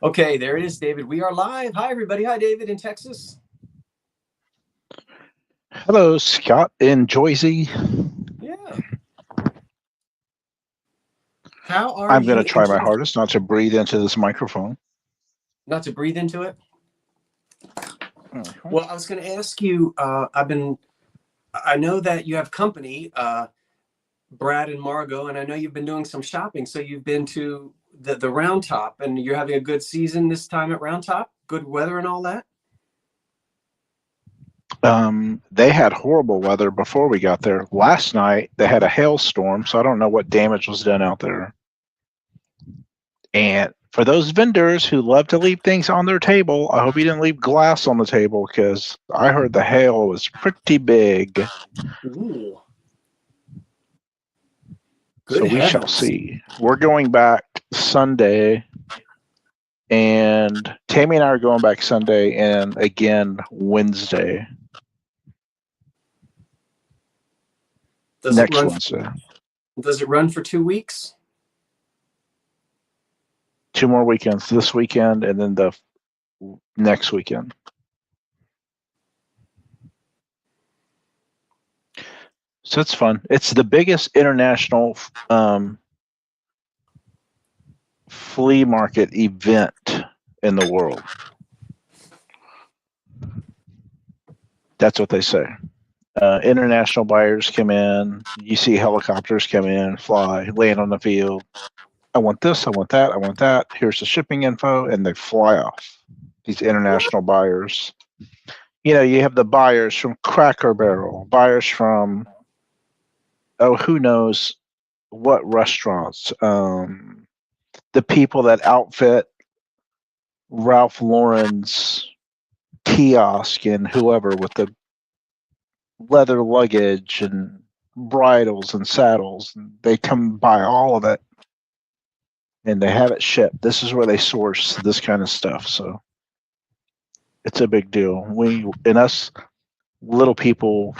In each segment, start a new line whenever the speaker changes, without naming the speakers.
Okay, there it is, David. We are live. Hi, everybody. Hi, David in Texas.
Hello, Scott in Joyzy.
Yeah. How are
I'm
you?
going to try my hardest not to breathe into this microphone.
Not to breathe into it?
Mm-hmm.
Well, I was going to ask you, I know that you have company, Brad and Margot, and I know you've been doing some shopping. So you've been to the Round Top, and you're having a good season this time at Round Top? Good weather and all that?
They had horrible weather before we got there. Last night, they had a hailstorm, so I don't know what damage was done out there. And for those vendors who love to leave things on their table, I hope you didn't leave glass on the table because I heard the hail was pretty big.
Ooh.
So we shall see. We're going back Sunday, and Tammy and I are going back Sunday and again Wednesday. Next Wednesday.
Does it run for 2 weeks?
2 more weekends, this weekend and then the next weekend. So it's fun. It's the biggest international flea market event in the world. That's what they say. International buyers come in. You see helicopters come in, fly, land on the field. I want this, I want that, I want that. Here's the shipping info, and they fly off. These international buyers. You know, you have the buyers from Cracker Barrel, buyers from, who knows what restaurants. The people that outfit Ralph Lauren's kiosk and whoever with the leather luggage and bridles and saddles. They come buy all of it and they have it shipped. This is where they source this kind of stuff. So it's a big deal. We and us little people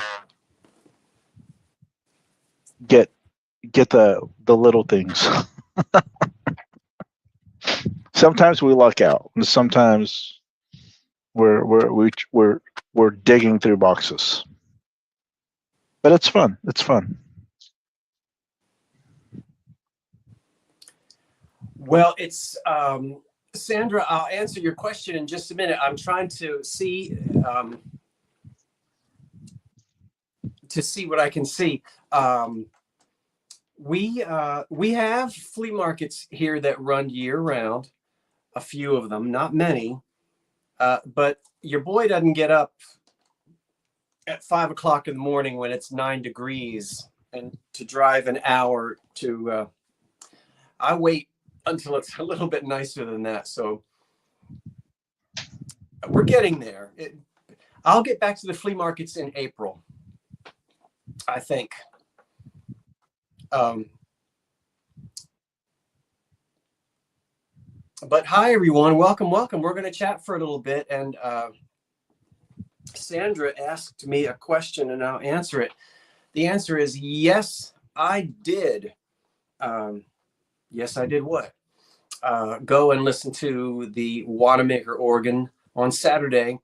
get the little things. Sometimes we luck out, and sometimes we're digging through boxes. But it's fun. It's fun.
Well, it's Sandra. I'll answer your question in just a minute. I'm trying to see what I can see. We have flea markets here that run year round. A few of them, not many, but your boy doesn't get up at 5 o'clock in the morning when it's 9 degrees and to drive an hour to. I wait until it's a little bit nicer than that. So we're getting there. I'll get back to the flea markets in April, I think. But hi, everyone. Welcome. We're going to chat for a little bit. And Sandra asked me a question, and I'll answer it. The answer is yes, I did. Yes, I did what? Go and listen to the Wanamaker organ on Saturday.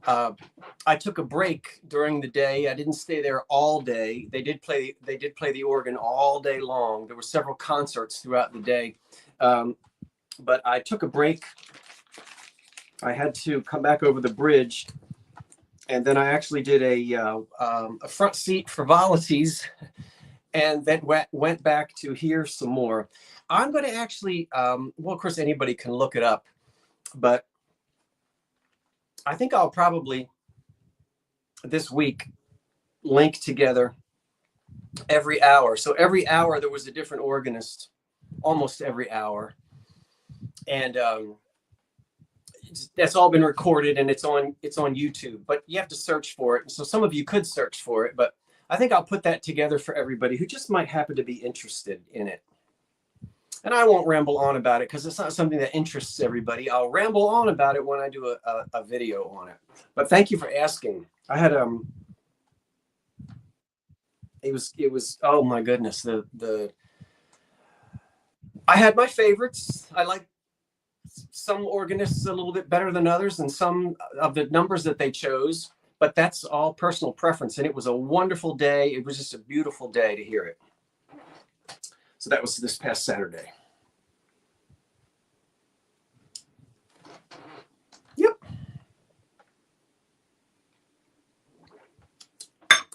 I took a break during the day. I didn't stay there all day. They did play the organ all day long. There were several concerts throughout the day. But I took a break. I had to come back over the bridge, and then I actually did a front seat frivolities, and then went back to hear some more. I'm going to actually, well, of course, anybody can look it up, but I think I'll probably this week link together every hour. So every hour there was a different organist, almost every hour. And that's all been recorded, and it's on YouTube, but you have to search for it. So some of you could search for it, but I think I'll put that together for everybody who just might happen to be interested in it. And I won't ramble on about it because it's not something that interests everybody. I'll ramble on about it when I do a video on it. But thank you for asking. I had it was oh my goodness, I had my favorites. I like some organists a little bit better than others, and some of the numbers that they chose, but that's all personal preference. And it was a wonderful day. It was just a beautiful day to hear it. So that was this past Saturday. Yep.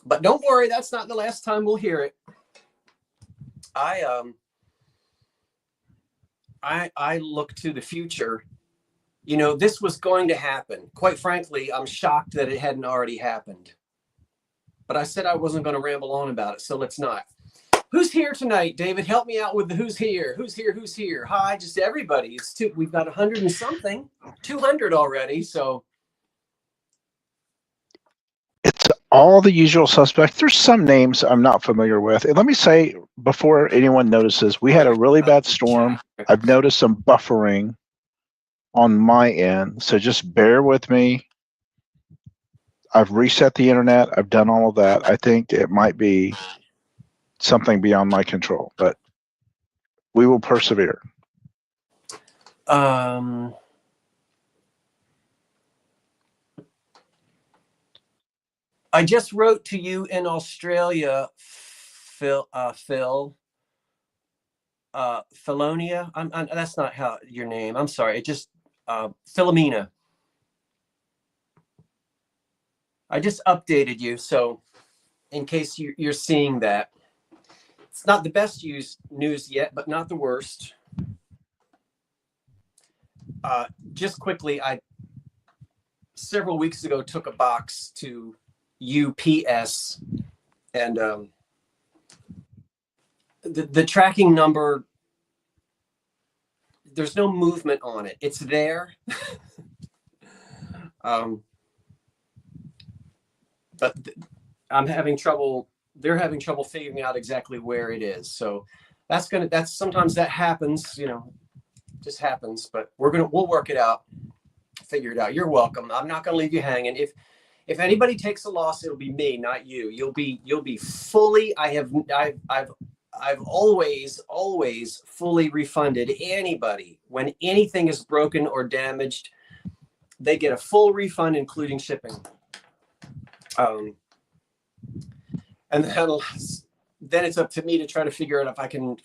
But don't worry, that's not the last time we'll hear it. I look to the future. You know, this was going to happen. Quite frankly, I'm shocked that it hadn't already happened. But I said I wasn't going to ramble on about it, so let's not. Who's here tonight, David? Help me out with the who's here. Who's here? Who's here? Hi, just everybody. We've got 100 and something, 200 already. So
it's all the usual suspects. There's some names I'm not familiar with. And let me say, before anyone notices, we had a really bad storm. I've noticed some buffering on my end, so just bear with me. I've reset the internet. I've done all of that. I think it might be something beyond my control, but we will persevere.
I just wrote to you in Australia, Philonia. That's not how your name. I'm sorry. It just Philomena. I just updated you, so in case you're seeing that, it's not the best news yet, but not the worst. Just quickly, I several weeks ago took a box to UPS, and the tracking number, there's no movement on it. It's there. But I'm having trouble. They're having trouble figuring out exactly where it is. So that's sometimes that happens, you know, just happens, but we'll work it out, figure it out. You're welcome. I'm not going to leave you hanging. If anybody takes a loss, it'll be me, not you. You'll be fully, I've always fully refunded anybody when anything is broken or damaged. They get a full refund, including shipping. And then it's up to me to try to figure out if I can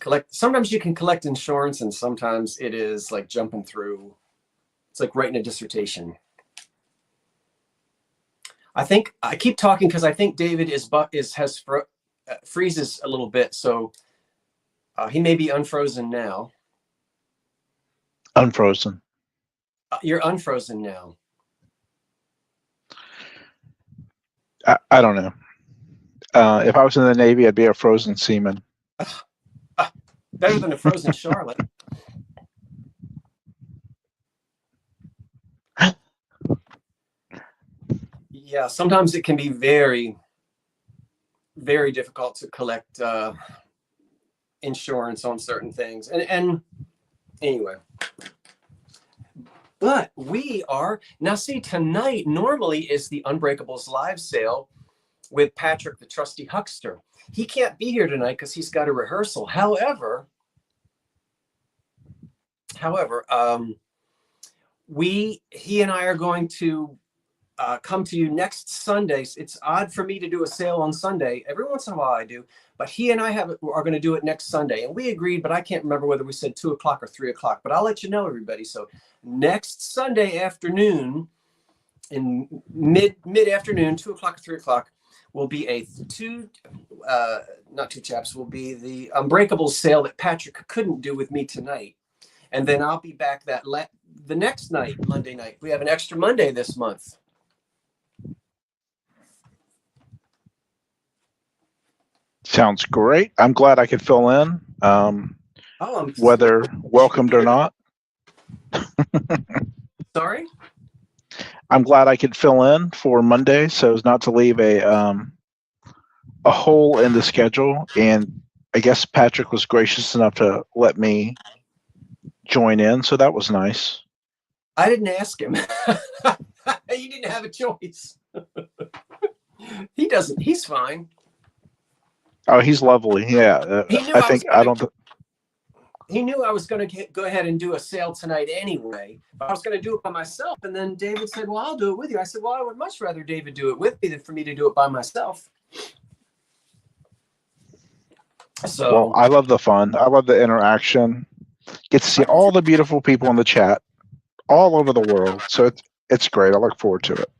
collect. Sometimes you can collect insurance, and sometimes it is like jumping through. It's like writing a dissertation. I think I keep talking because I think David freezes a little bit, so he may be unfrozen now.
Unfrozen.
You're unfrozen now.
I don't know. If I was in the Navy, I'd be a frozen seaman.
Better than a frozen Charlotte. Yeah, sometimes it can be very, very difficult to collect insurance on certain things. And anyway. But we are, now see, tonight normally is the Unbreakables live sale with Patrick, the trusty huckster. He can't be here tonight because he's got a rehearsal. However, he and I are going to come to you next Sunday. It's odd for me to do a sale on Sunday. Every once in a while I do, but he and I are going to do it next Sunday. And we agreed, but I can't remember whether we said 2 o'clock or 3 o'clock, but I'll let you know, everybody. So next Sunday afternoon, in mid-afternoon, 2 o'clock or 3 o'clock, will be will be the Unbreakables sale that Patrick couldn't do with me tonight. And then I'll be back the next night, Monday night. We have an extra Monday this month.
Sounds great. I'm glad I could fill in, whether welcomed or not.
Sorry?
I'm glad I could fill in for Monday so as not to leave a hole in the schedule. And I guess Patrick was gracious enough to let me join in, so that was nice.
I didn't ask him. You didn't have a choice. He doesn't. He's fine.
Oh, he's lovely. Yeah,
he knew I was going to go ahead and do a sale tonight anyway, but I was going to do it by myself. And then David said, well, I'll do it with you. I said, well, I would much rather David do it with me than for me to do it by myself. So,
well, I love the fun. I love the interaction. Get to see all the beautiful people in the chat all over the world. So it's great. I look forward to it.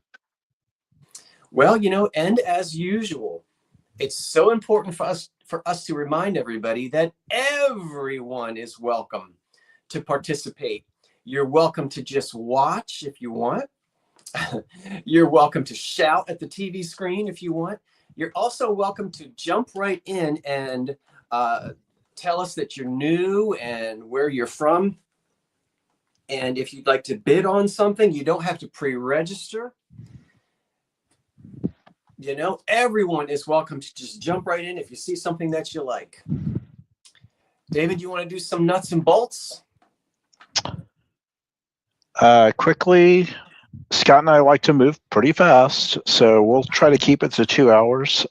well, and as usual, it's so important for us to remind everybody that everyone is welcome to participate. You're welcome to just watch if you want. You're welcome to shout at the TV screen if you want. You're also welcome to jump right in and tell us that you're new and where you're from. And if you'd like to bid on something, you don't have to pre-register. Everyone is welcome to just jump right in if you see something that you like. David, you want to do some nuts and bolts?
Quickly, Scott and I like to move pretty fast, so we'll try to keep it to 2 hours.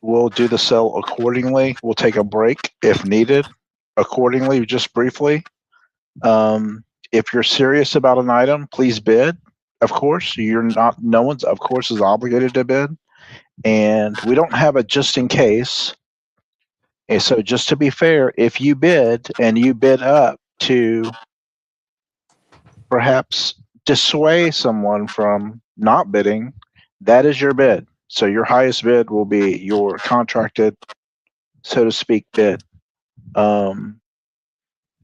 We'll do the sale accordingly. We'll take a break if needed accordingly, just briefly. If you're serious about an item, please bid. Of course, no one's, of course, is obligated to bid. And we don't have a just in case. And so just to be fair, if you bid and you bid up to perhaps dissuade someone from not bidding, that is your bid. So your highest bid will be your contracted, so to speak, bid. And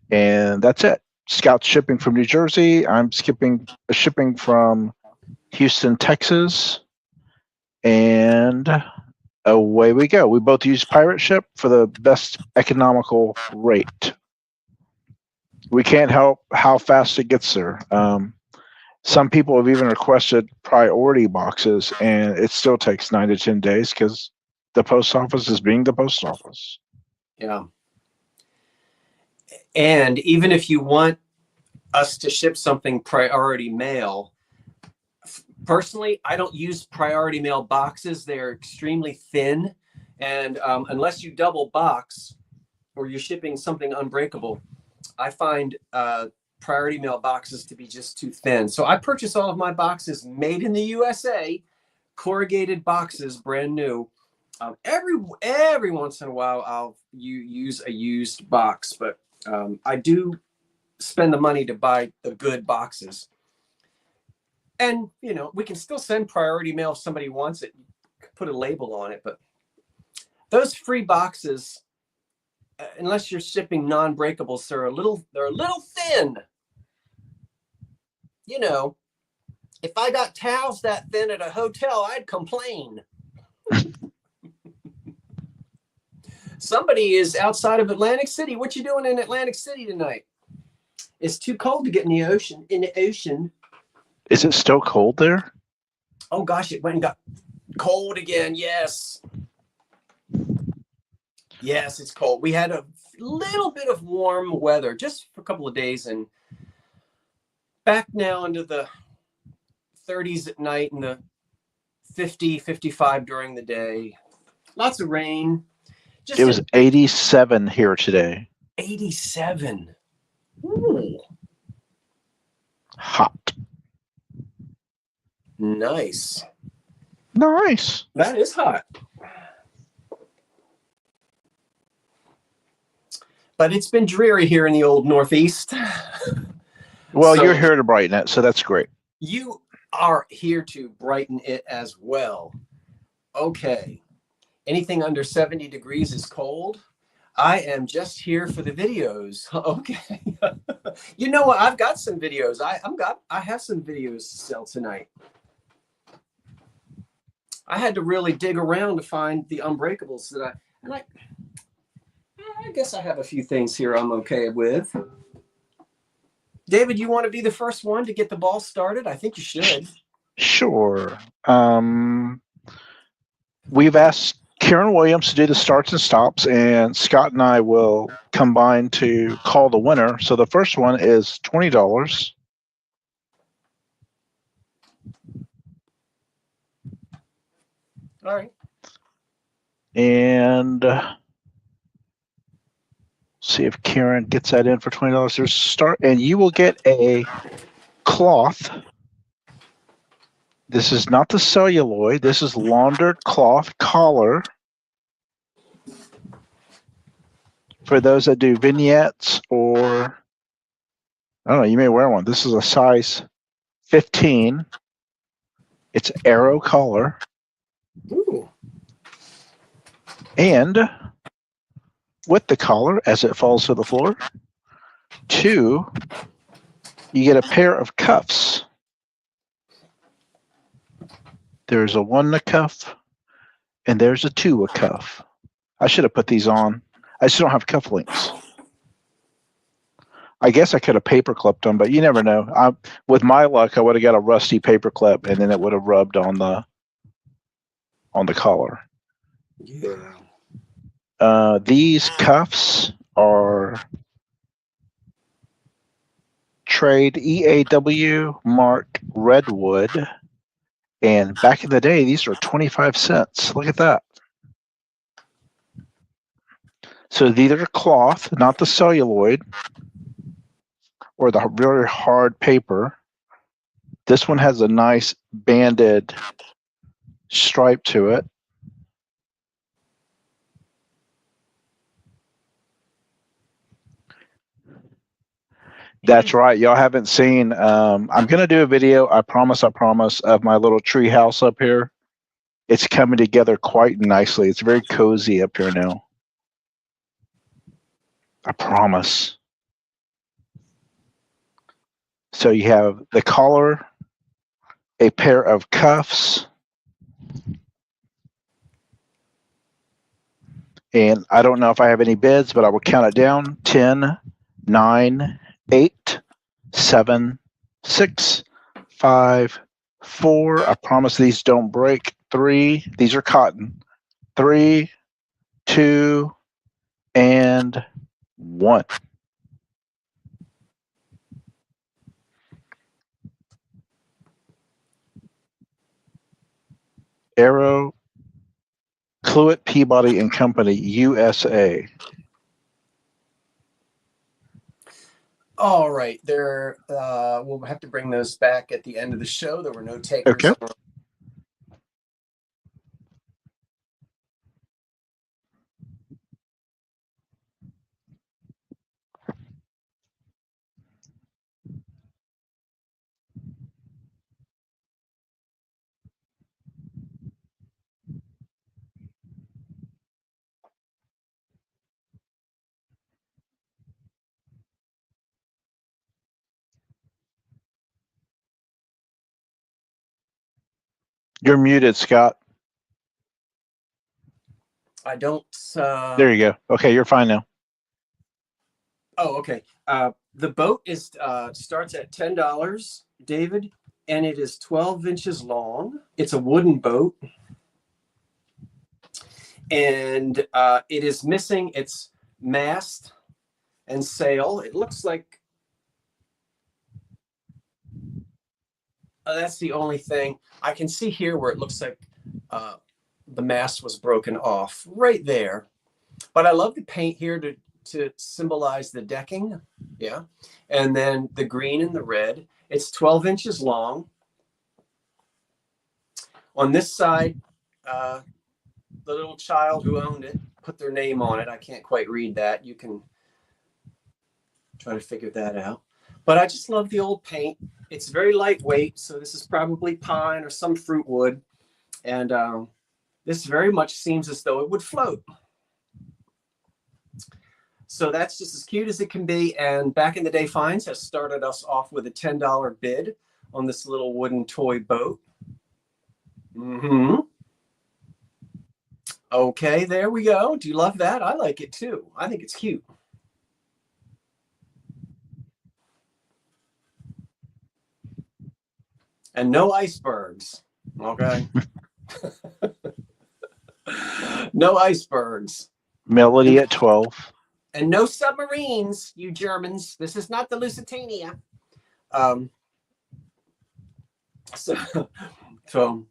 that's it. Scout's shipping from New Jersey. I'm shipping from Houston, Texas. And away we go. We both use pirate ship for the best economical rate. We can't help how fast it gets there. Some people have even requested priority boxes, and it still takes 9 to 10 days because the post office is being the post office.
Yeah. And even if you want us to ship something priority mail, personally, I don't use priority mail boxes. They're extremely thin. And unless you double box or you're shipping something unbreakable, I find priority mail boxes to be just too thin. So I purchase all of my boxes made in the USA, corrugated boxes, brand new. Every once in a while, I'll use a used box, but I do spend the money to buy the good boxes. And, we can still send priority mail if somebody wants it, put a label on it. But those free boxes, unless you're shipping non-breakables, they're a little thin. If I got towels that thin at a hotel, I'd complain. Somebody is outside of Atlantic City. What you doing in Atlantic City tonight? It's too cold to get in the ocean.
Is it still cold there?
Oh gosh, it went and got cold again. Yes, it's cold. We had a little bit of warm weather just for a couple of days, and back now into the 30s at night and the 50, 55 during the day. Lots of rain.
It was 87 here today.
87. Ooh.
Hot.
Nice.
That
is hot. But it's been dreary here in the old Northeast.
Well, you're here to brighten it, so that's great.
You are here to brighten it as well. Okay. Anything under 70 degrees is cold. I am just here for the videos. Okay. You know what? I've got some videos. I have some videos to sell tonight. I had to really dig around to find the Unbreakables that I guess I have a few things here I'm okay with. David, you want to be the first one to get the ball started? I think you should.
Sure. We've asked Karen Williams to do the starts and stops, and Scott and I will combine to call the winner. So the first one is $20.
All right.
And See if Karen gets that in for $20. There's start, and you will get a cloth. This is not the celluloid. This is laundered cloth collar for those that do vignettes, or I don't know, you may wear one. This is a size 15. It's arrow collar.
Ooh.
And with the collar, as it falls to the floor, 2, you get a pair of cuffs. There's a 1 a cuff, and there's a 2 a cuff. I should have put these on. I just don't have cuff links. I guess I could have paper clipped them, but you never know. With my luck, I would have got a rusty paper clip, and then it would have rubbed on the collar.
Yeah.
These cuffs are trade EAW mark redwood, and back in the day, these were 25 cents. Look at that. So these are cloth, not the celluloid or the very hard paper. This one has a nice banded stripe to it. That's right. Y'all haven't seen. I'm going to do a video, I promise, of my little tree house up here. It's coming together quite nicely. It's very cozy up here now. I promise. So you have the collar, a pair of cuffs, and I don't know if I have any bids, but I will count it down. 10, 9, 8, 7, 6, 5, 4. I promise these don't break. 3. These are cotton. 3, 2, and 1. Arrow, Cluett, Peabody and Company, USA.
All right. We'll have to bring those back at the end of the show. There were no takers.
Okay. You're muted, Scott.
I don't.
There you go. Okay, you're fine now.
Oh, okay. The boat is starts at $10, David, and it is 12 inches long. It's a wooden boat, and it is missing its mast and sail. It looks like that's the only thing I can see here where it looks like the mast was broken off right there. But I love the paint here to symbolize the decking. Yeah. And then the green and the red. It's 12 inches long. On this side, the little child who owned it put their name on it. I can't quite read that. You can try to figure that out. But I just love the old paint. It's very lightweight, so this is probably pine or some fruit wood. And this very much seems as though it would float. So that's just as cute as it can be. And Back in the Day Finds has started us off with a $10 bid on this little wooden toy boat. Okay, there we go. Do you love that? I like it too. I think it's cute. And no icebergs. Okay. No icebergs.
Melody at 12.
And no submarines, you Germans. This is not the Lusitania. So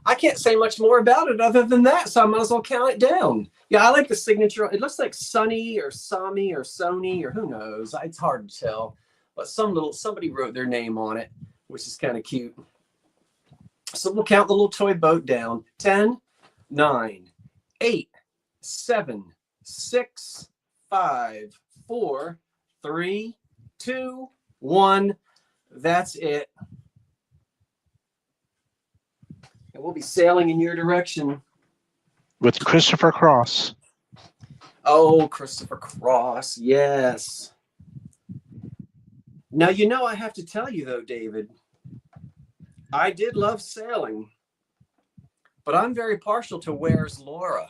I can't say much more about it other than that, so I might as well count it down. Yeah, I like the signature. It looks like Sunny or Sami or Sony or who knows. It's hard to tell. But somebody wrote their name on it, which is kind of cute. So we'll count the little toy boat down. 10, 9, 8, 7, 6, 5, 4, 3, 2, 1. That's it. And we'll be sailing in your direction.
With Christopher Cross.
Oh, Christopher Cross, yes. Now, I have to tell you, though, David, I did love sailing, but I'm very partial to Where's Laura.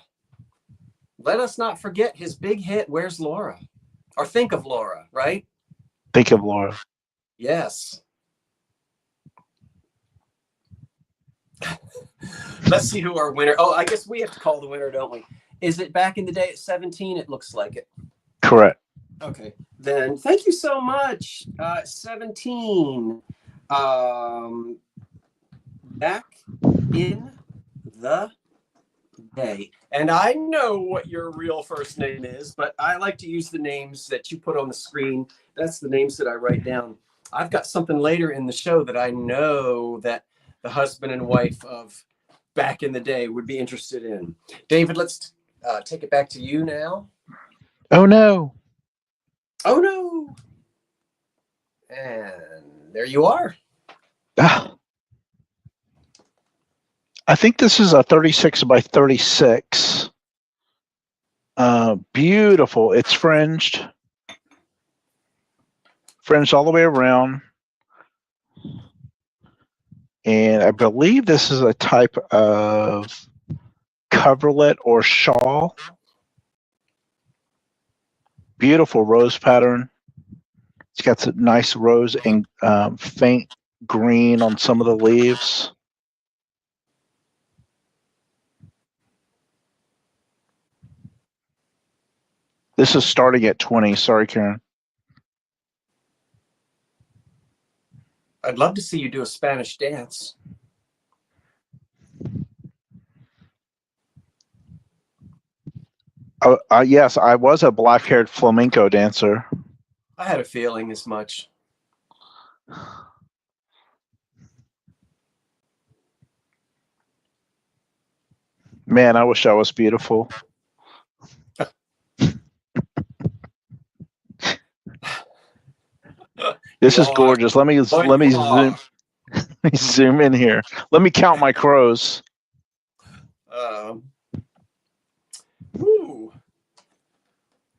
Let us not forget his big hit, Where's Laura? Or Think of Laura, right?
Think of Laura.
Yes. Let's see who our winner. Oh, I guess we have to call the winner, don't we? Is it back in the day at 17? It looks like it.
Correct.
Okay. Then thank you so much. 17. Back in the day. And I know what your real first name is, but I like to use the names that you put on the screen. That's the names that I write down. I've got something later in the show that I know that the husband and wife of back in the day would be interested in. David, let's take it back to you now.
Oh, no.
Oh, no. And there you are.
Ah. I think this is a 36 by 36. Beautiful. It's fringed. Fringed all the way around. And I believe this is a type of coverlet or shawl. Beautiful rose pattern. It's got some nice rose and faint green on some of the leaves. This is starting at 20. Sorry, Karen.
I'd love to see you do a Spanish dance.
Yes, I was a black-haired flamenco dancer.
I had a feeling as much.
Man, I wish I was beautiful. This is gorgeous. Let me zoom in here. Let me count my crows.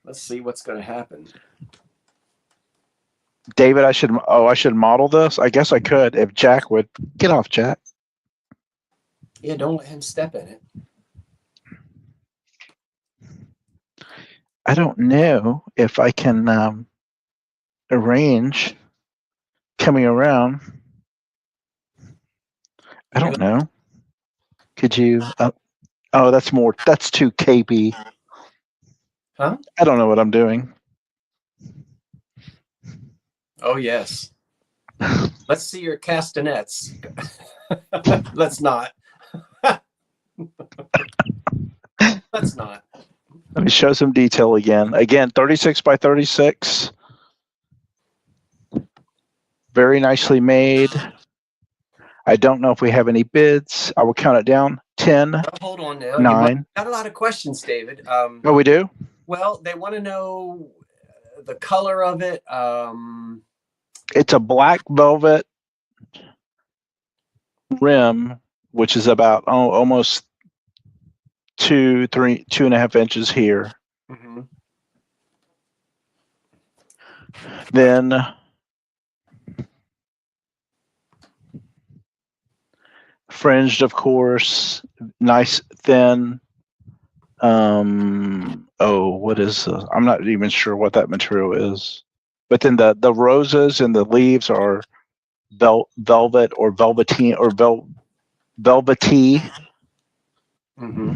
Let's see what's going to happen.
David, I should model this. I guess I could if Jack would get off, Jack.
Yeah, don't let him step in it.
I don't know if I can arrange coming around. I don't know. Could you? Oh, that's too KB.
Huh?
I don't know what I'm doing.
Oh, yes. Let's see your castanets. Let's not. Let's not.
Let me show some detail again. Again, 36 by 36. Very nicely made. I don't know if we have any bids. I will count it down. 10.
Well, hold on now.
9.
Got a lot of questions, David.
Oh, we do?
Well, they want to know the color of it.
It's a black velvet rim, which is about almost 2.5 inches here.
Mm-hmm.
Then fringed, of course, nice thin. What is this? I'm not even sure what that material is. But then the roses and the leaves are velvet or velveteen or velvety.
Mm-hmm.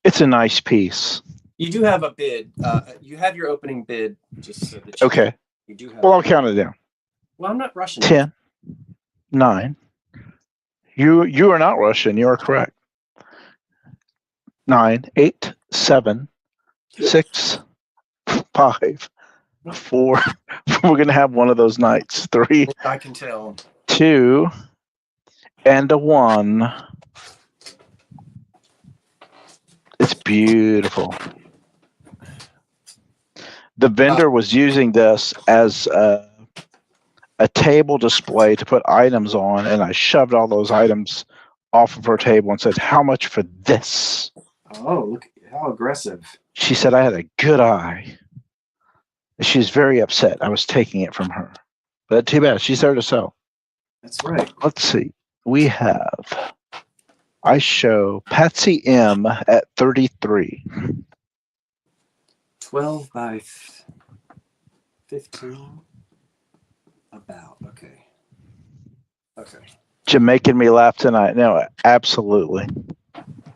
It's a nice piece.
You do have a bid. You have your opening bid, just so that
okay.
You do have.
Well, I'll count it down.
Well, I'm not rushing.
10, 9. You are not Russian. You are correct. 9, 8, 7, 6, 5, 4. We're gonna have one of those nights. 3,
I can tell.
2, and a 1. It's beautiful. The vendor was using this as a table display to put items on, and I shoved all those items off of her table and said, "How much for this?"
Oh, look how aggressive.
She said I had a good eye. She's very upset I was taking it from her. But too bad. She's there to sell.
That's right.
Let's see. I show Patsy M at 33.
12 by 15. About. Okay.
You're making me laugh tonight. No, absolutely.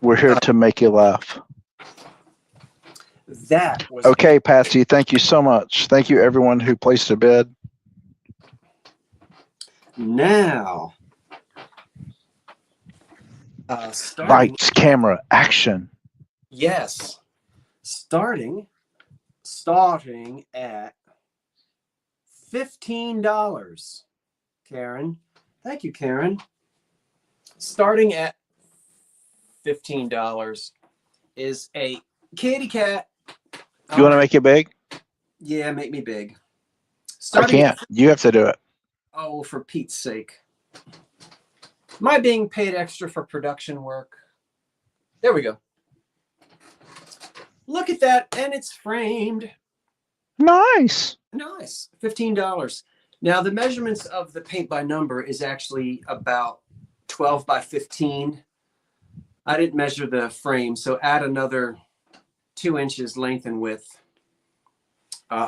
We're here to make you laugh.
That was
okay, Patsy. Thank you so much. Thank you, everyone who placed a bid.
Now,
lights, camera, action.
Yes, starting at $15. Karen, thank you, Karen. Starting at $15 is a kitty cat.
You want to make it big?
Yeah, make me big.
I can't. You have to do it.
Oh, for Pete's sake. Am I being paid extra for production work? There we go. Look at that, and it's framed.
Nice.
Nice. $15. Now, the measurements of the paint by number is actually about 12 by 15. I didn't measure the frame, so add another 2 inches length and width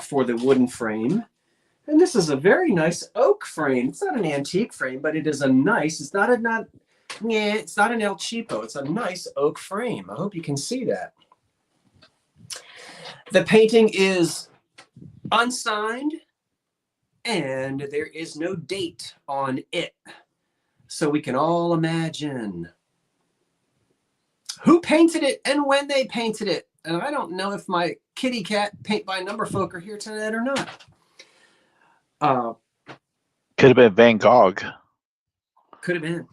for the wooden frame. And this is a very nice oak frame. It's not an antique frame, but it is a nice, it's not an El Cheapo. It's a nice oak frame. I hope you can see that. The painting is unsigned and there is no date on it. So we can all imagine who painted it and when they painted it. And I don't know if my kitty cat paint by number folk are here tonight or not.
Could have been Van Gogh.
Could have been.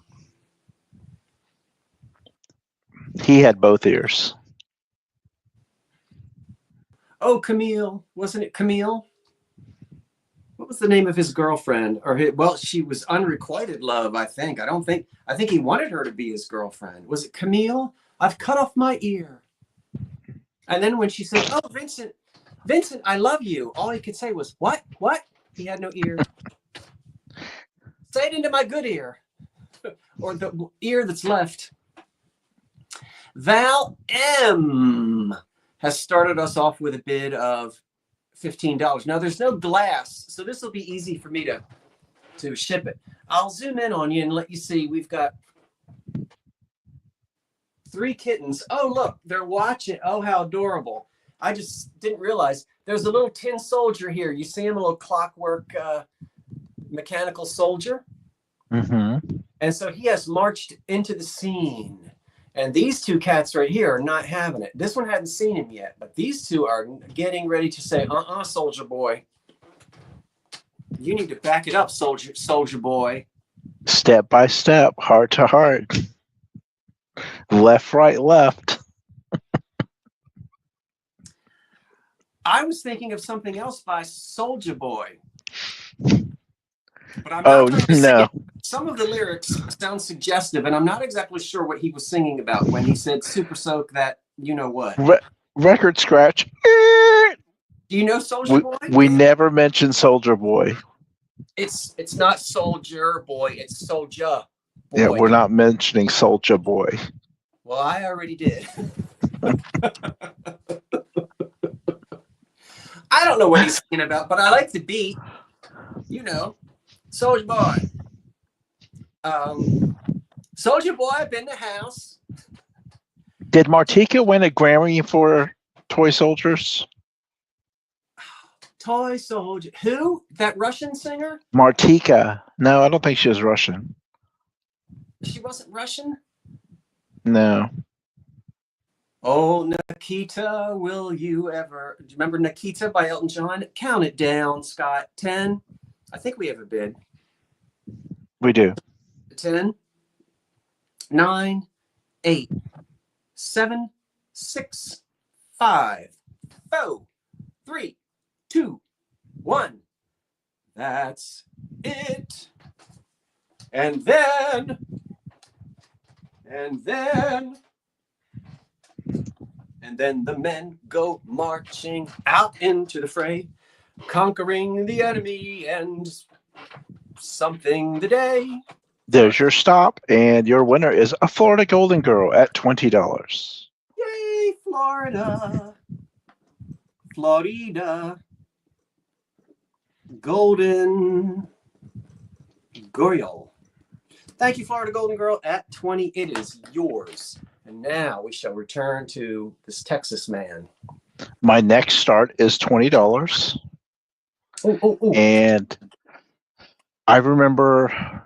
He had both ears.
Oh, Camille. Wasn't it Camille? What was the name of his girlfriend? Well, she was unrequited love, I think. I think he wanted her to be his girlfriend. Was it Camille? I've cut off my ear. And then when she said, "Oh, Vincent, I love you," all he could say was, "What? What?" He had no ear. Say it into my good ear. Or the ear that's left. Val M has started us off with a bid of $15. Now, there's no glass, so this will be easy for me to ship it. I'll zoom in on you and let you see. We've got 3 kittens. Oh, look, they're watching. Oh, how adorable. I just didn't realize there's a little tin soldier here. You see him, a little clockwork mechanical soldier?
Mm-hmm.
And so he has marched into the scene. And these 2 cats right here are not having it. This one hadn't seen him yet, but these 2 are getting ready to say, soldier boy. You need to back it up, soldier boy.
Step by step, heart to heart. Left, right, left.
I was thinking of something else by Soldier Boy. But I'm not going to sing it. Some of the lyrics sound suggestive, and I'm not exactly sure what he was singing about when he said super soak that you know what.
Record scratch.
Do you know Soldier Boy?
We never mentioned Soldier Boy.
It's not Soldier Boy, it's Soldier Boy.
Yeah, we're not mentioning Soldier Boy.
Well, I already did. I don't know what he's singing about, but I like the beat. You know, Soldier Boy. Soldier Boy up in the house.
Did Martika win a Grammy for Toy Soldiers?
Toy Soldier. Who? That Russian singer?
Martika. No, I don't think she was Russian.
She wasn't Russian?
No.
Oh, Nikita, will you ever? Do you remember Nikita by Elton John? Count it down, Scott. 10. I think we have a bid.
We do.
10, 9, 8, 7, 6, 5, 4, 3, 2, 1. That's it. And then the men go marching out into the fray, conquering the enemy and something today.
There's your stop, and your winner is a Florida Golden Girl at $20.
Yay, Florida. Florida. Golden Girl. Thank you, Florida Golden Girl. At 20, it is yours. And now we shall return to this Texas man.
My next start is $20.
Oh.
And I remember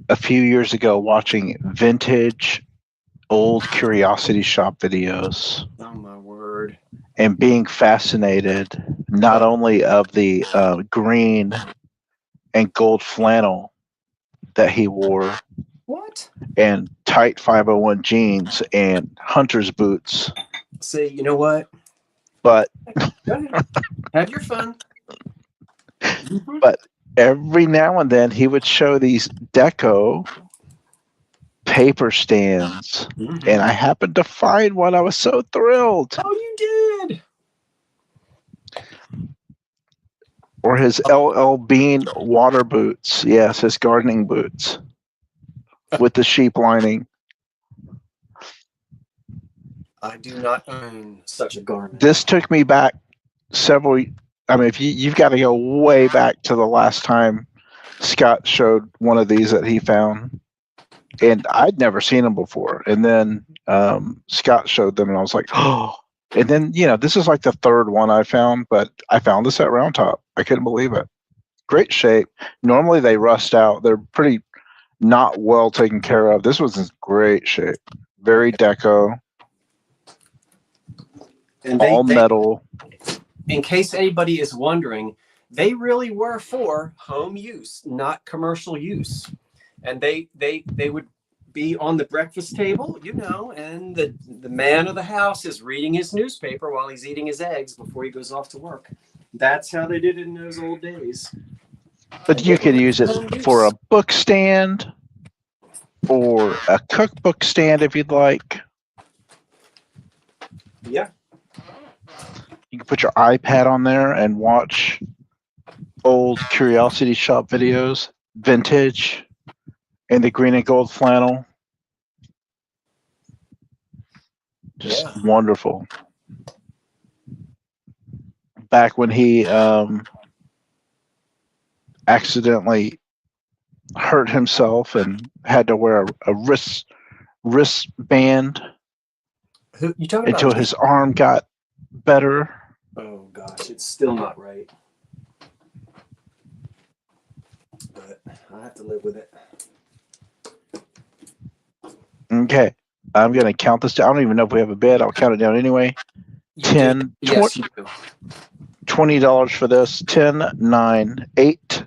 a few years ago watching vintage old curiosity shop videos.
Oh, my word.
And being fascinated not only of the green and gold flannel that he wore,
What?
and tight 501 jeans and hunter's boots.
See, you know what?
But
Go ahead. Have your fun.
But every now and then he would show these Deco paper stands, and I happened to find one. I was so thrilled.
Oh, you did.
Or his LL Bean water boots. Yes, his gardening boots with the sheep lining.
I do not own such a garment.
This took me back several. I mean, if you've got to go way back to the last time Scott showed one of these that he found, and I'd never seen them before. And then Scott showed them, and I was like, oh. And then, this is like the third one I found, but I found this at Round Top. I couldn't believe it. Great shape. Normally they rust out. They're pretty not well taken care of. This was in great shape. Very Deco.
And
all metal.
In case anybody is wondering, they really were for home use, not commercial use. And they would be on the breakfast table, and the man of the house is reading his newspaper while he's eating his eggs before he goes off to work. That's how they did it in those old days.
But you could use it for a book stand or a cookbook stand if you'd like.
Yeah.
You can put your iPad on there and watch old curiosity shop videos, vintage, and the green and gold flannel. Just wonderful. Back when he accidentally hurt himself and had to wear a wristband until his arm got better.
Oh gosh, it's still not right. But I have to live with it.
Okay. I'm going to count this down. I don't even know if we have a bid. I'll count it down anyway. 10,
yes, you do.
$20 for this. 10, 9, 8,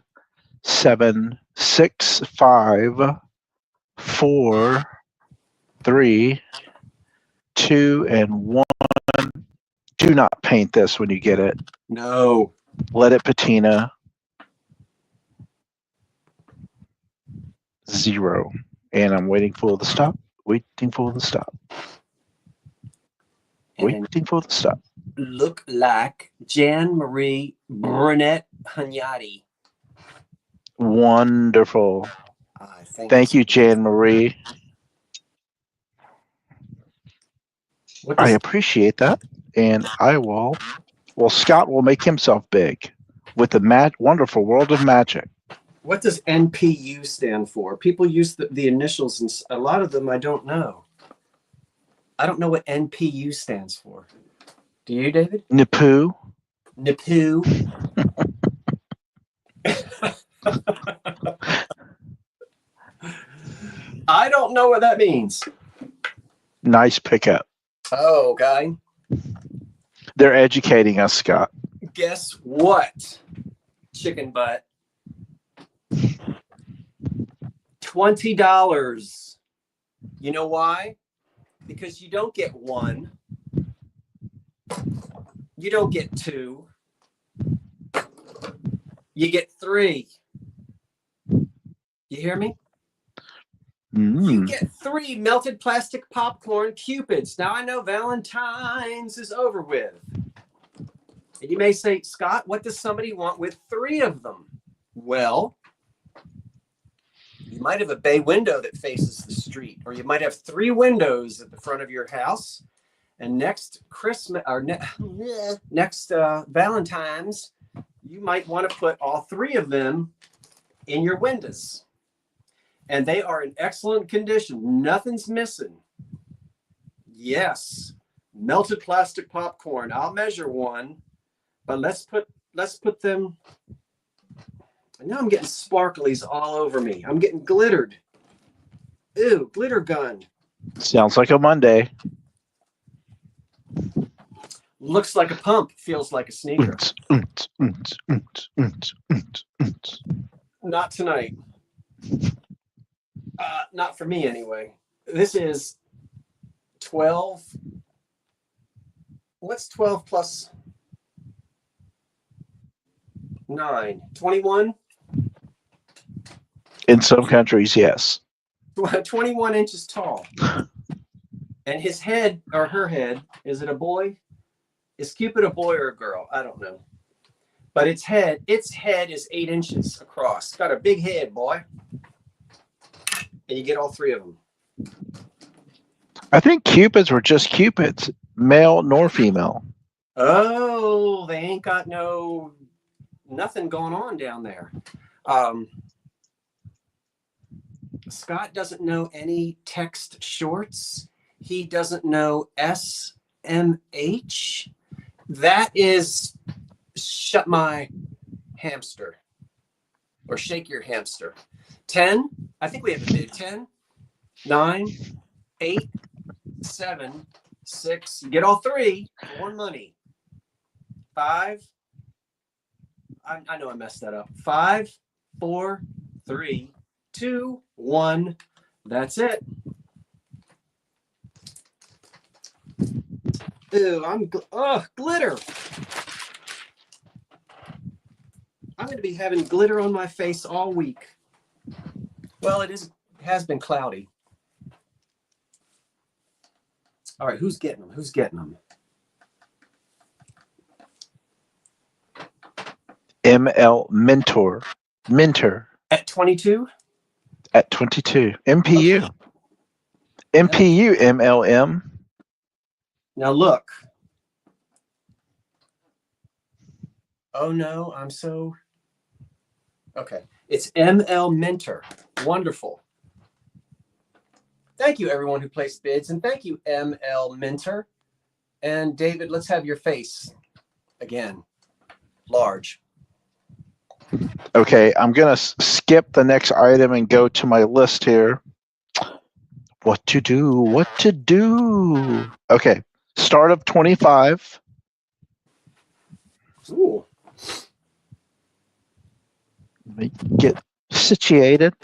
7, 6, 5, 4, 3, 2, and 1. Do not paint this when you get it.
No.
Let it patina. 0. And I'm waiting for the stop. Waiting for the stop. Waiting for the stop.
Look like Jan Marie Brunette Hunyadi.
Wonderful. Thank you, Jan Marie. I appreciate that. And I will. Well, Scott will make himself big with the wonderful world of magic.
What does NPU stand for? People use the initials, and a lot of them I don't know. I don't know what NPU stands for. Do you, David?
Nipu.
Nipu. I don't know what that means.
Nice pickup.
Oh, okay.
They're educating us, Scott.
Guess what? Chicken butt. $20. You know why? Because you don't get one. You don't get two. You get three. You hear me? You get 3 melted plastic popcorn Cupids. Now I know Valentine's is over with. And you may say, Scott, what does somebody want with 3 of them? Well, you might have a bay window that faces the street, or you might have 3 windows at the front of your house. And next Christmas or next Valentine's, you might want to put all 3 of them in your windows. And they are in excellent condition. Nothing's missing. Yes, melted plastic popcorn. I'll measure one, but let's put them. Now I'm getting sparklies all over me. I'm getting glittered. Ew, glitter gun.
Sounds like a Monday.
Looks like a pump. Feels like a sneaker. Not tonight. Not for me anyway. This is 12. What's 12 plus 9? 21?
In some countries, yes.
21 inches tall. And his head, or her head, is it a boy? Is Cupid a boy or a girl? I don't know. But its head is 8 inches across. It's got a big head, boy. And you get all 3 of them.
I think Cupids were just Cupids, male nor female.
Oh, they ain't got nothing going on down there. Scott doesn't know any text shorts. He doesn't know SMH. That is shut my hamster or shake your hamster. 10. I think we have a bid. 10, 9, 8, 7, 6. You get all 3 for one money. 5. I know I messed that up. 5, 4, 3, 2, 1. That's it. Ew, glitter. I'm going to be having glitter on my face all week. Well, has been cloudy. All right, who's getting them? Who's getting them?
ML Mentor.
At 22?
At 22. MPU. Okay. MPU MLM.
Now look. Oh no, I'm so... Okay. It's ML Mentor. Wonderful. Thank you, everyone who placed bids. And thank you, ML Mentor. And David, let's have your face again. Large.
Okay, I'm going to skip the next item and go to my list here. What to do? Okay, start of 25.
Ooh.
Let me get situated.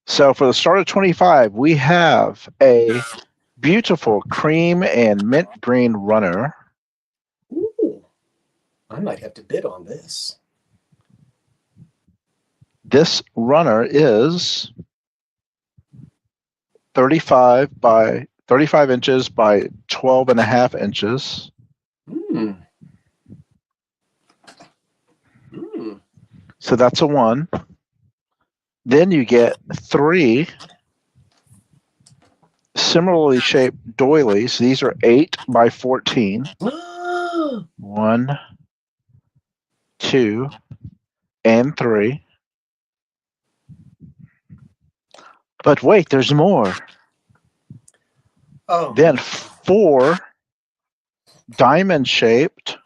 So for the start of 25, we have a beautiful cream and mint green runner.
Ooh. I might have to bid on this.
This runner is 35 inches by 12.5 inches. So that's a 1. Then you get 3 similarly shaped doilies. These are 8 by 14. 1, 2, and 3. But wait, there's more.
Oh.
Then 4 diamond-shaped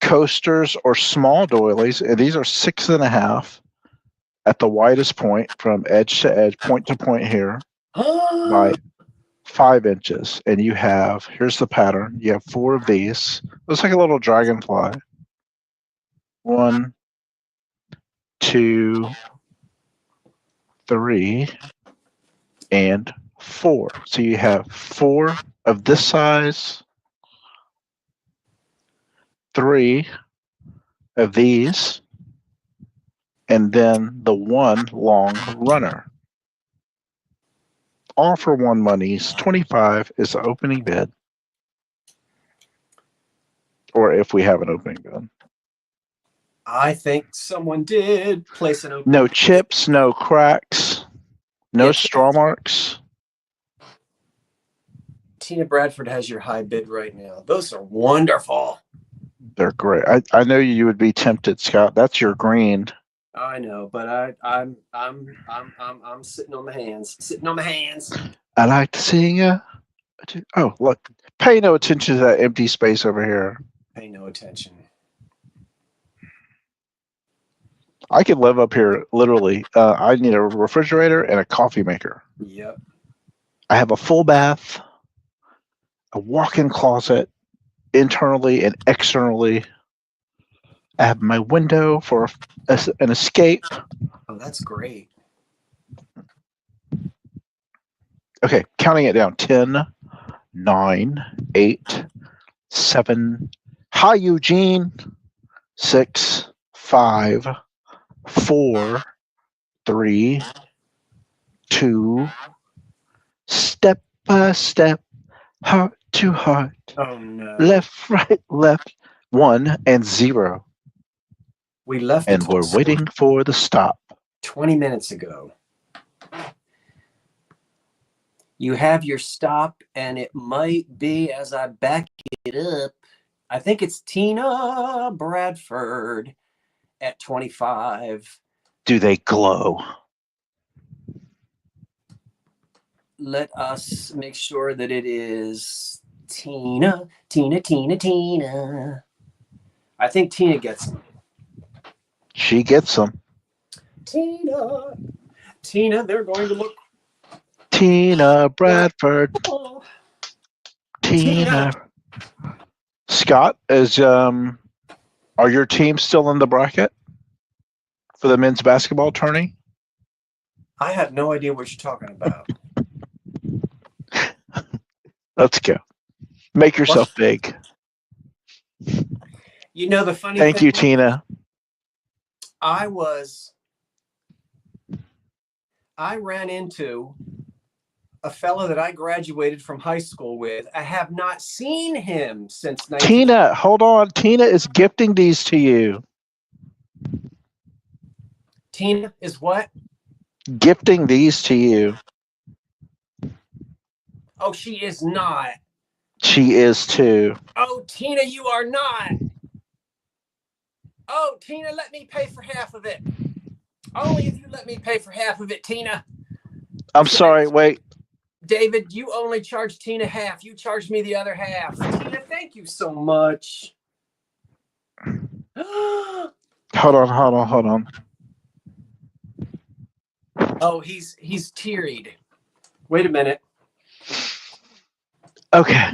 coasters or small doilies. And these are 6.5 at the widest point from edge to edge, point to point here, by 5 inches, and you have, here's the pattern. You have 4 of these. Looks like a little dragonfly. 1, 2, 3, and 4. So you have 4 of this size, 3 of these, and then the 1 long runner. All for 1 monies. 25 is the opening bid. Or if we have an opening bid.
I think someone did place an open.
No chips, no cracks, no
Yeah.
straw marks.
Tina Bradford has your high bid right now. Those are wonderful.
They're great. I know you would be tempted, Scott. That's your green.
I know, but I'm sitting on my hands. Sitting on my hands.
I like to sing you. Oh, look. Pay no attention to that empty space over here.
Pay no attention.
I could live up here literally. I need a refrigerator and a coffee maker.
Yep.
I have a full bath, a walk-in closet, internally and externally. I have my window for an escape.
Oh, that's great.
Okay, counting it down. 10, 9, 8, 7. Hi, Eugene. 6, 5, 4, 3, 2. Step by step, heart to heart.
Oh no.
Left, right, left. 1 and 0.
We left
And
the
we're waiting for the stop.
20 minutes ago. You have your stop, and it might be, as I back it up, I think it's Tina Bradford at 25.
Do they glow?
Let us make sure that it is Tina. I think Tina gets them.
She gets them.
Tina, they're going to look.
Tina Bradford.
Oh,
Tina. Scott, are your teams still in the bracket for the men's basketball tourney?
I have no idea what you're talking about.
Let's go. Make yourself big.
You know the funny
Thank
thing?
you, Tina.
I ran into a fellow that I graduated from high school with. I have not seen him since 19.
Tina, hold on. Tina is gifting these to you.
Tina is what?
Gifting these to you.
Oh, she is not.
She is too.
Oh, Tina, you are not. Oh, Tina, let me pay for half of it. Only if you let me pay for half of it, Tina.
I'm sorry, wait.
David, you only charged Tina half. You charged me the other half. Tina, thank you so much.
Hold on.
Oh, he's tearied. Wait a minute.
Okay.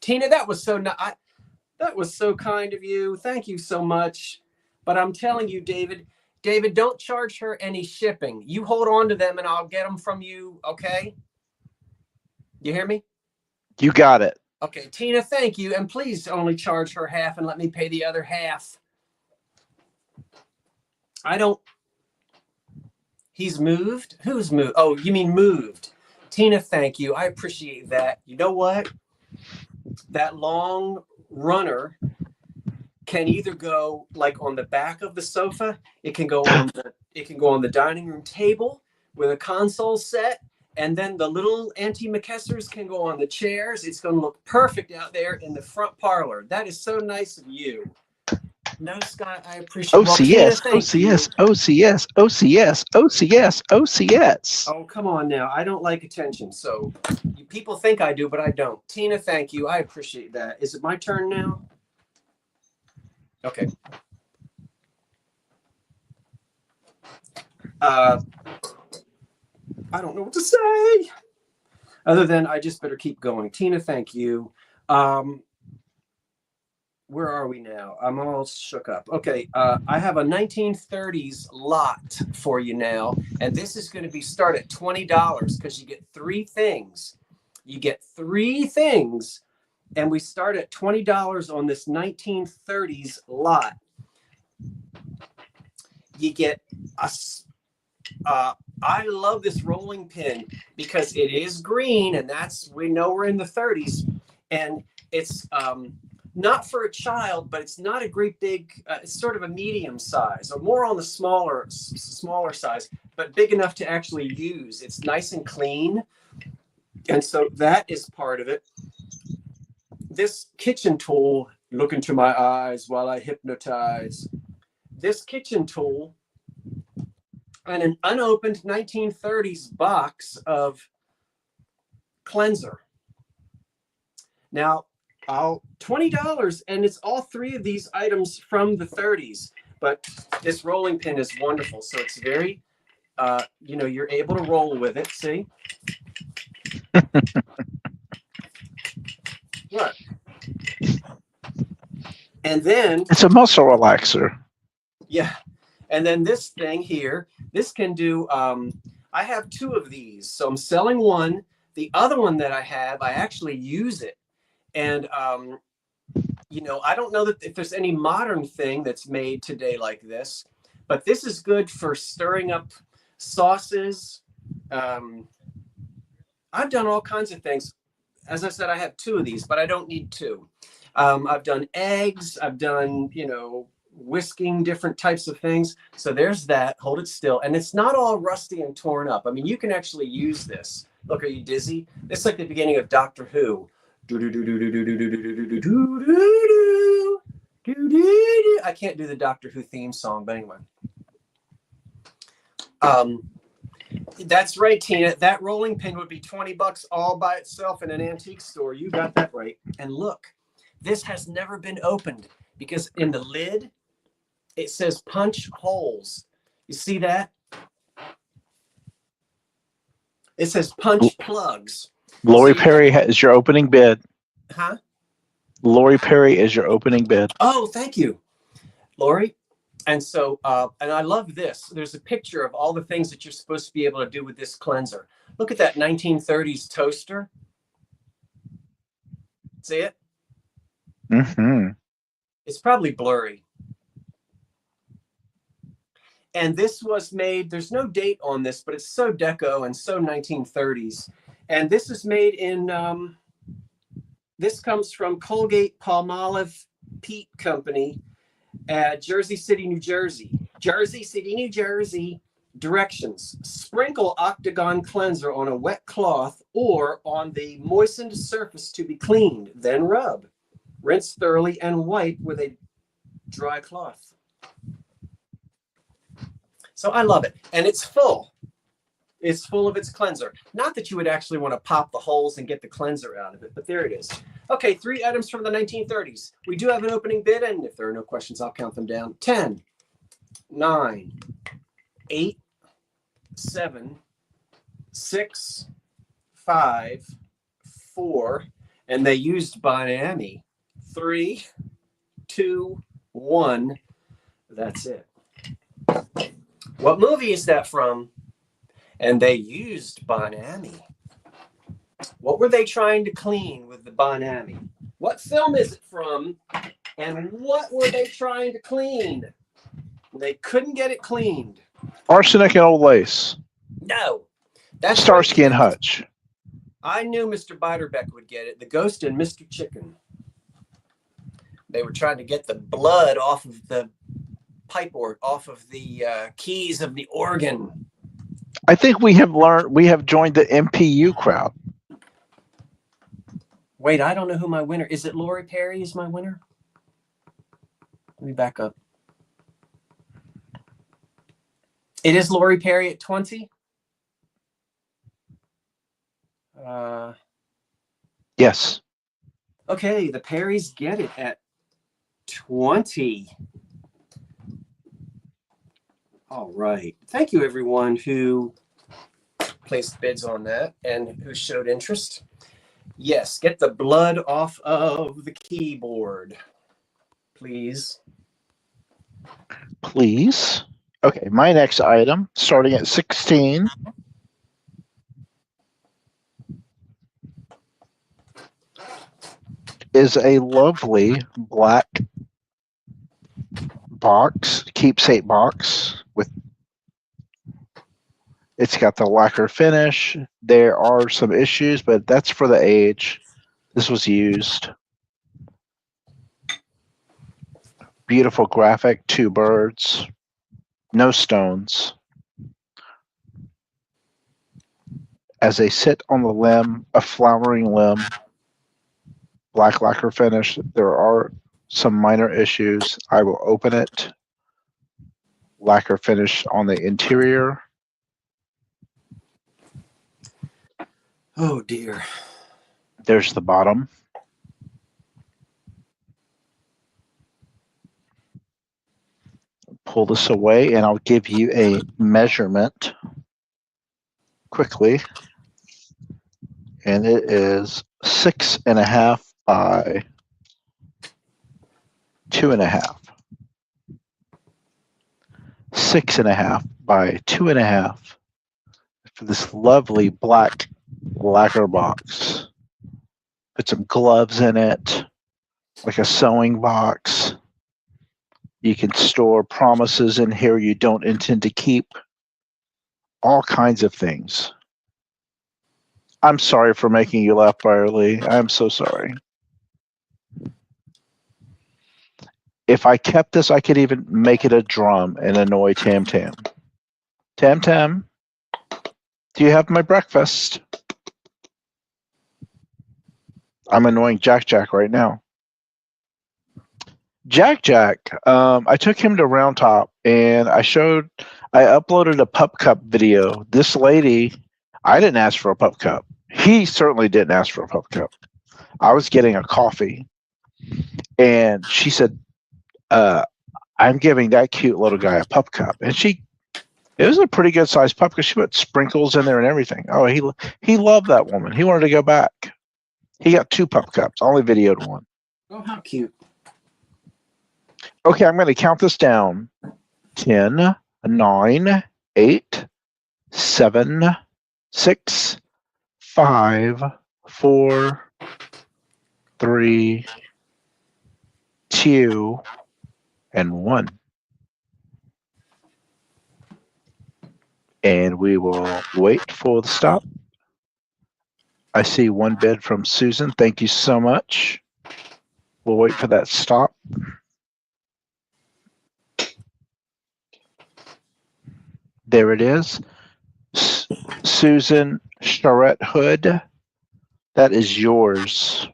Tina, that was so kind of you. Thank you so much. But I'm telling you, David, don't charge her any shipping. You hold on to them and I'll get them from you, okay? You hear me?
You got it.
Okay, Tina, thank you. And please only charge her half and let me pay the other half. He's moved? Who's moved? Oh, you mean moved. Tina, thank you. I appreciate that. You know what? That long runner can either go like on the back of the sofa. It can go on the dining room table with a console set, and then the little antimacassars can go on the chairs. It's going to look perfect out there in the front parlor. That is so nice of you. No, Scott, I appreciate it.
OCS, OCS.
Oh, come on now. I don't like attention. So people think I do, but I don't. Tina, thank you. I appreciate that. Is it my turn now? Okay. I don't know what to say. Other than I just better keep going. Tina, thank you. Where are we now? I'm all shook up. Okay, I have a 1930s lot for you now, and this is going to be start at $20 because you get three things. You get three things, and we start at $20 on this 1930s lot. You get a. I love this rolling pin because it is green, and we know we're in the 30s, and it's not for a child, but it's not a great big. It's sort of a medium size, or more on the smaller size, but big enough to actually use. It's nice and clean, and so that is part of it. This kitchen tool, look into my eyes while I hypnotize. This kitchen tool. And an unopened 1930s box of cleanser. Now, $20, and it's all three of these items from the 30s. But this rolling pin is wonderful, so it's very, you're able to roll with it. See? What? And then
it's a muscle relaxer.
Yeah. And then this thing here, this can do, I have two of these. So I'm selling one. The other one that I have, I actually use it. And, I don't know that if there's any modern thing that's made today like this, but this is good for stirring up sauces. I've done all kinds of things. As I said, I have two of these, but I don't need two. I've done eggs. I've done, whisking different types of things. So there's that. Hold it still. And it's not all rusty and torn up. I mean, you can actually use this. Look, are you dizzy? It's like the beginning of Doctor Who. I can't do the Doctor Who theme song, but anyway. That's right, Tina. That rolling pin would be $20 all by itself in an antique store. You got that right. And look, this has never been opened because in the lid, it says punch holes. You see that? It says punch plugs.
Lori Perry is your opening bid.
Huh?
Lori Perry is your opening bid.
Oh, thank you, Lori. And so, and I love this. There's a picture of all the things that you're supposed to be able to do with this cleanser. Look at that 1930s toaster. See it?
Mm-hmm.
It's probably blurry. And this was made, there's no date on this, but it's so deco and so 1930s. And this is made in, this comes from Colgate Palmolive Peat Company at Jersey City, New Jersey. Jersey City, New Jersey. Directions: sprinkle octagon cleanser on a wet cloth or on the moistened surface to be cleaned, then rub. Rinse thoroughly and wipe with a dry cloth. So I love it. And it's full. It's full of its cleanser. Not that you would actually want to pop the holes and get the cleanser out of it, but there it is. Okay, 3 items from the 1930s. We do have an opening bid, and if there are no questions, I'll count them down. 10, 9, 8, 7, 6, 5, 4, and they used Miami. 3, 2, 1. That's it. What movie is that from? And they used Bonami. What were they trying to clean with the Bonami? What film is it from? And what were they trying to clean? They couldn't get it cleaned.
Arsenic and Old Lace.
No. That's
Starsky and Hutch.
I knew Mr. Biderbeck would get it. The Ghost and Mr. Chicken. They were trying to get the blood off of the pipe or off of the keys of the organ.
I think we have joined the MPU crowd.
Wait, I don't know who my winner is. It Lori Perry is my winner? Let me back up. It is Lori Perry at 20?
Yes.
Okay, the Perrys get it at 20. All right. Thank you, everyone who placed bids on that and who showed interest. Yes, get the blood off of the keyboard, please.
Please. Okay, my next item, starting at 16, is a lovely black box, keepsake box with it's got the lacquer finish. There are some issues, but that's for the age. This was used. Beautiful graphic, 2 birds, no stones. As they sit on the limb, a flowering limb, black lacquer finish. There are some minor issues. I will open it. Lacquer finish on the interior.
Oh dear.
There's the bottom. Pull this away and I'll give you a measurement quickly. And it is 6.5 by 2.5. 6.5 by 2.5 for this lovely black lacquer box. Put some gloves in it, like a sewing box. You can store promises in here you don't intend to keep. All kinds of things. I'm sorry for making you laugh, Byerly. I'm so sorry. If I kept this, I could even make it a drum and annoy Tam Tam. Tam Tam, do you have my breakfast? I'm annoying Jack Jack right now. Jack Jack, I took him to Round Top and I uploaded a pup cup video. This lady, I didn't ask for a pup cup. He certainly didn't ask for a pup cup. I was getting a coffee and she said, I'm giving that cute little guy a pup cup. And it was a pretty good sized pup because she put sprinkles in there and everything. Oh, he loved that woman. He wanted to go back. He got 2 pup cups. I only videoed 1.
Oh, how cute.
Okay, I'm going to count this down. 10, 9, 8, 7, 6, 5, 4, 3, 2, and 1. And we will wait for the stop. I see 1 bid from Susan. Thank you so much. We'll wait for that stop. There it is. Susan Charette Hood. That is yours.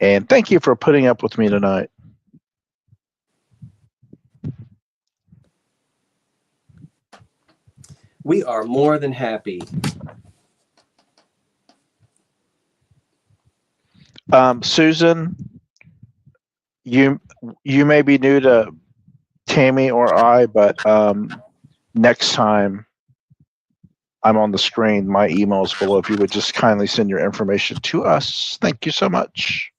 And thank you for putting up with me tonight.
We are more than happy.
Susan, you may be new to Tammy or I, but next time I'm on the screen, my email is below. If you would just kindly send your information to us. Thank you so much.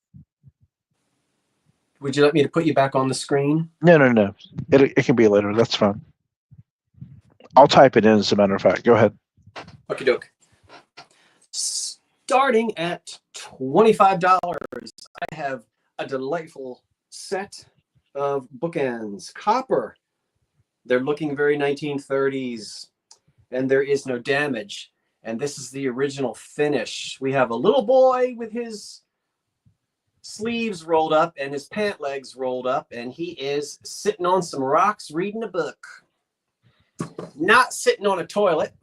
Would you like me to put you back on the screen?
No. It can be later. That's fine. I'll type it in as a matter of fact. Go ahead.
Okie doke. Starting at $25, I have a delightful set of bookends. Copper. They're looking very 1930s, and there is no damage. And this is the original finish. We have a little boy with his sleeves rolled up and his pant legs rolled up, and he is sitting on some rocks reading a book. Not sitting on a toilet.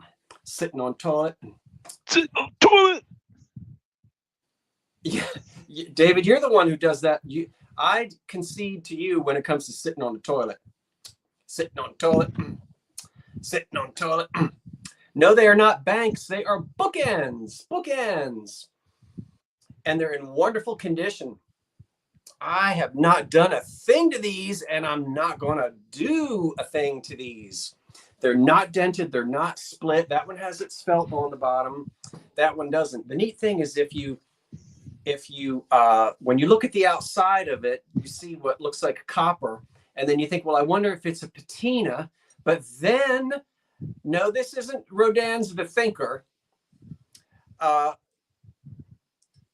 Sitting on toilet.
Sitting on toilet.
Yeah, David, you're the one who does that. I concede to you when it comes to sitting on the toilet. Sitting on toilet. Sitting on toilet. No, they are not banks. They are bookends. Bookends. And they're in wonderful condition. I have not done a thing to these, and I'm not going to do a thing to these. They're not dented. They're not split. That one has its felt on the bottom. That one doesn't. The neat thing is if you when you look at the outside of it, you see what looks like copper. And then you think, well, I wonder if it's a patina. But then, no, this isn't Rodin's The Thinker.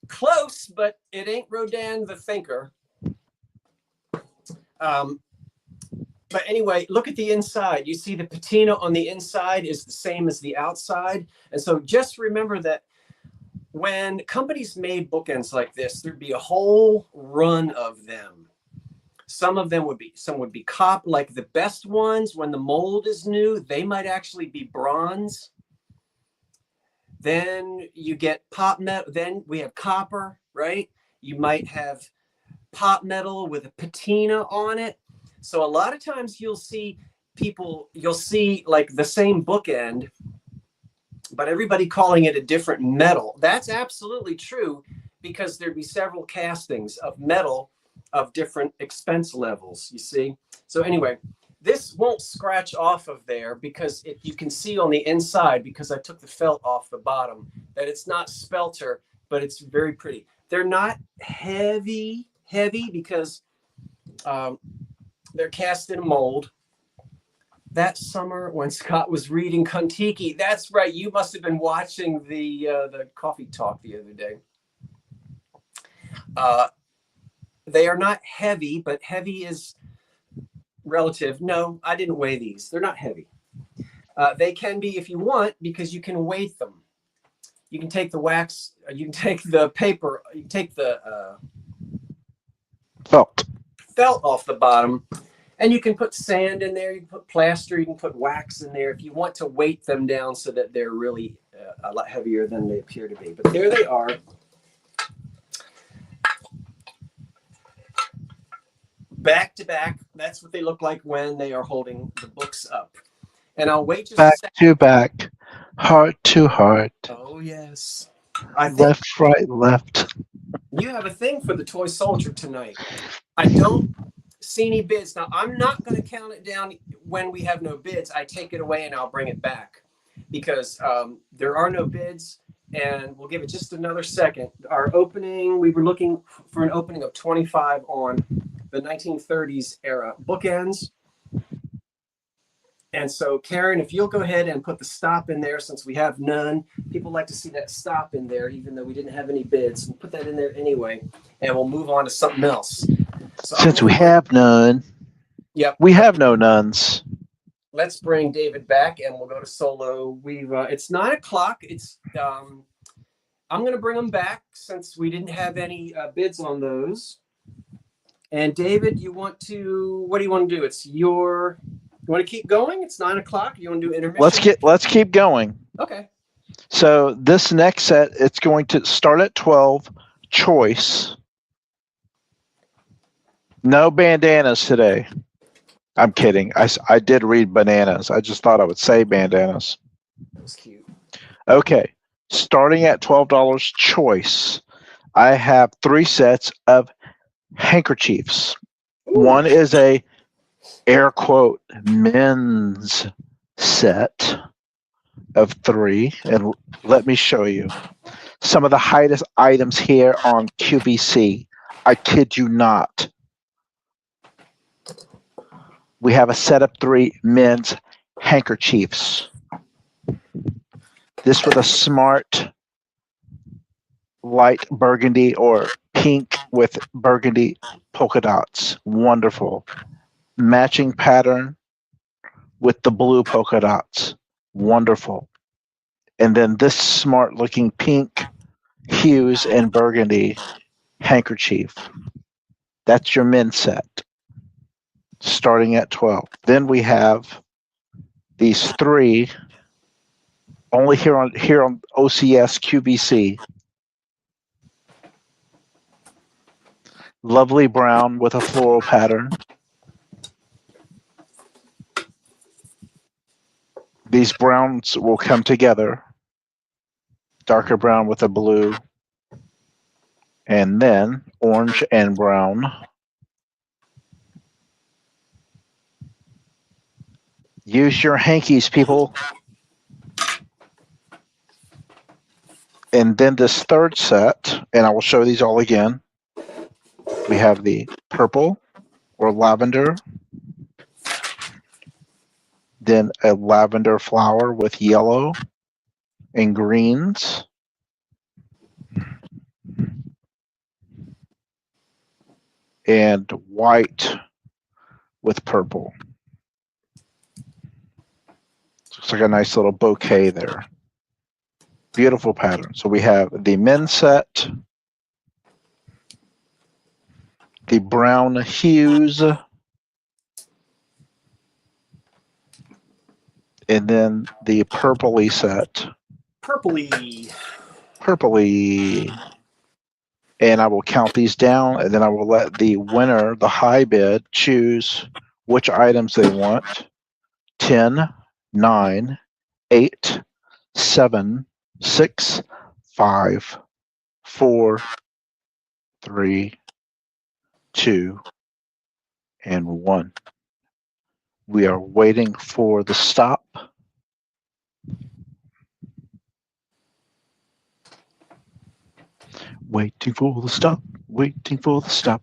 Close, but it ain't Rodin The Thinker. But anyway, look at the inside. You see the patina on the inside is the same as the outside. And so just remember that when companies made bookends like this, there'd be a whole run of them. Some would be copper, like the best ones, when the mold is new, they might actually be bronze. Then you get pop metal, then we have copper, right? You might have pop metal with a patina on it. So a lot of times you'll see like the same bookend, but everybody calling it a different metal. That's absolutely true because there'd be several castings of metal of different expense levels, you see? So anyway, this won't scratch off of there because you can see on the inside, because I took the felt off the bottom, that it's not spelter, but it's very pretty. They're not heavy because they're cast in a mold. That summer when Scott was reading Kontiki, that's right. You must have been watching the coffee talk the other day. They are not heavy, but heavy is relative. No, I didn't weigh these. They're not heavy. They can be if you want, because you can weight them. You can take the wax, you can take the paper, you can take the felt off the bottom, and you can put sand in there, you can put plaster, you can put wax in there if you want to weight them down so that they're really a lot heavier than they appear to be. But there they are. Back to back. That's what they look like when they are holding the books up. And I'll wait just
back
a second.
to back, heart to heart.
Oh, yes. I think
left, right, left.
you have a thing for the toy soldier tonight. I don't see any bids. Now, I'm not going to count it down when we have no bids. I take it away and I'll bring it back because there are no bids. And we'll give it just another second. Our opening, we were looking for an opening of 25 on the 1930s era bookends. And so, Karen, if you'll go ahead and put the stop in there, since we have none, people like to see that stop in there, even though we didn't have any bids. We'll put that in there anyway, and we'll move on to something else. So
since we have none,
yep,
we have no nuns.
Let's bring David back, and we'll go to solo. It's 9 o'clock. It's I'm going to bring them back since we didn't have any bids on those. And David, what do you want to do? You want to keep going? It's 9 o'clock. You want to do intermission?
Let's keep going.
Okay.
So this next set, it's going to start at 12. Choice. No bandanas today. I'm kidding. I did read bananas. I just thought I would say bandanas.
That was cute.
Okay. Starting at $12 choice, I have 3 sets of handkerchiefs. Ooh. One is a air quote men's set of 3, and let me show you some of the highest items here on QVC. I kid you not. We have a set of 3 men's handkerchiefs. This with a smart light burgundy or pink with burgundy polka dots. Wonderful. Matching pattern with the blue polka dots. Wonderful. And then this smart looking pink hues and burgundy handkerchief. That's your men's set. Starting at 12. Then we have these 3 only here on OCS QVC. Lovely brown with a floral pattern. These browns will come together. Darker brown with a blue. And then orange and brown. Use your hankies, people. And then this third set, and I will show these all again. We have the purple or lavender, then a lavender flower with yellow and greens, and white with purple. Looks like a nice little bouquet there. Beautiful pattern. So we have the men's set, the brown hues, and then the purpley set.
Purpley.
And I will count these down, and then I will let the winner, the high bid, choose which items they want. 10, 9, 8, 7, 6, 5, 4, 3, 2, and 1. We are waiting for the stop. Waiting for the stop. Waiting for the stop.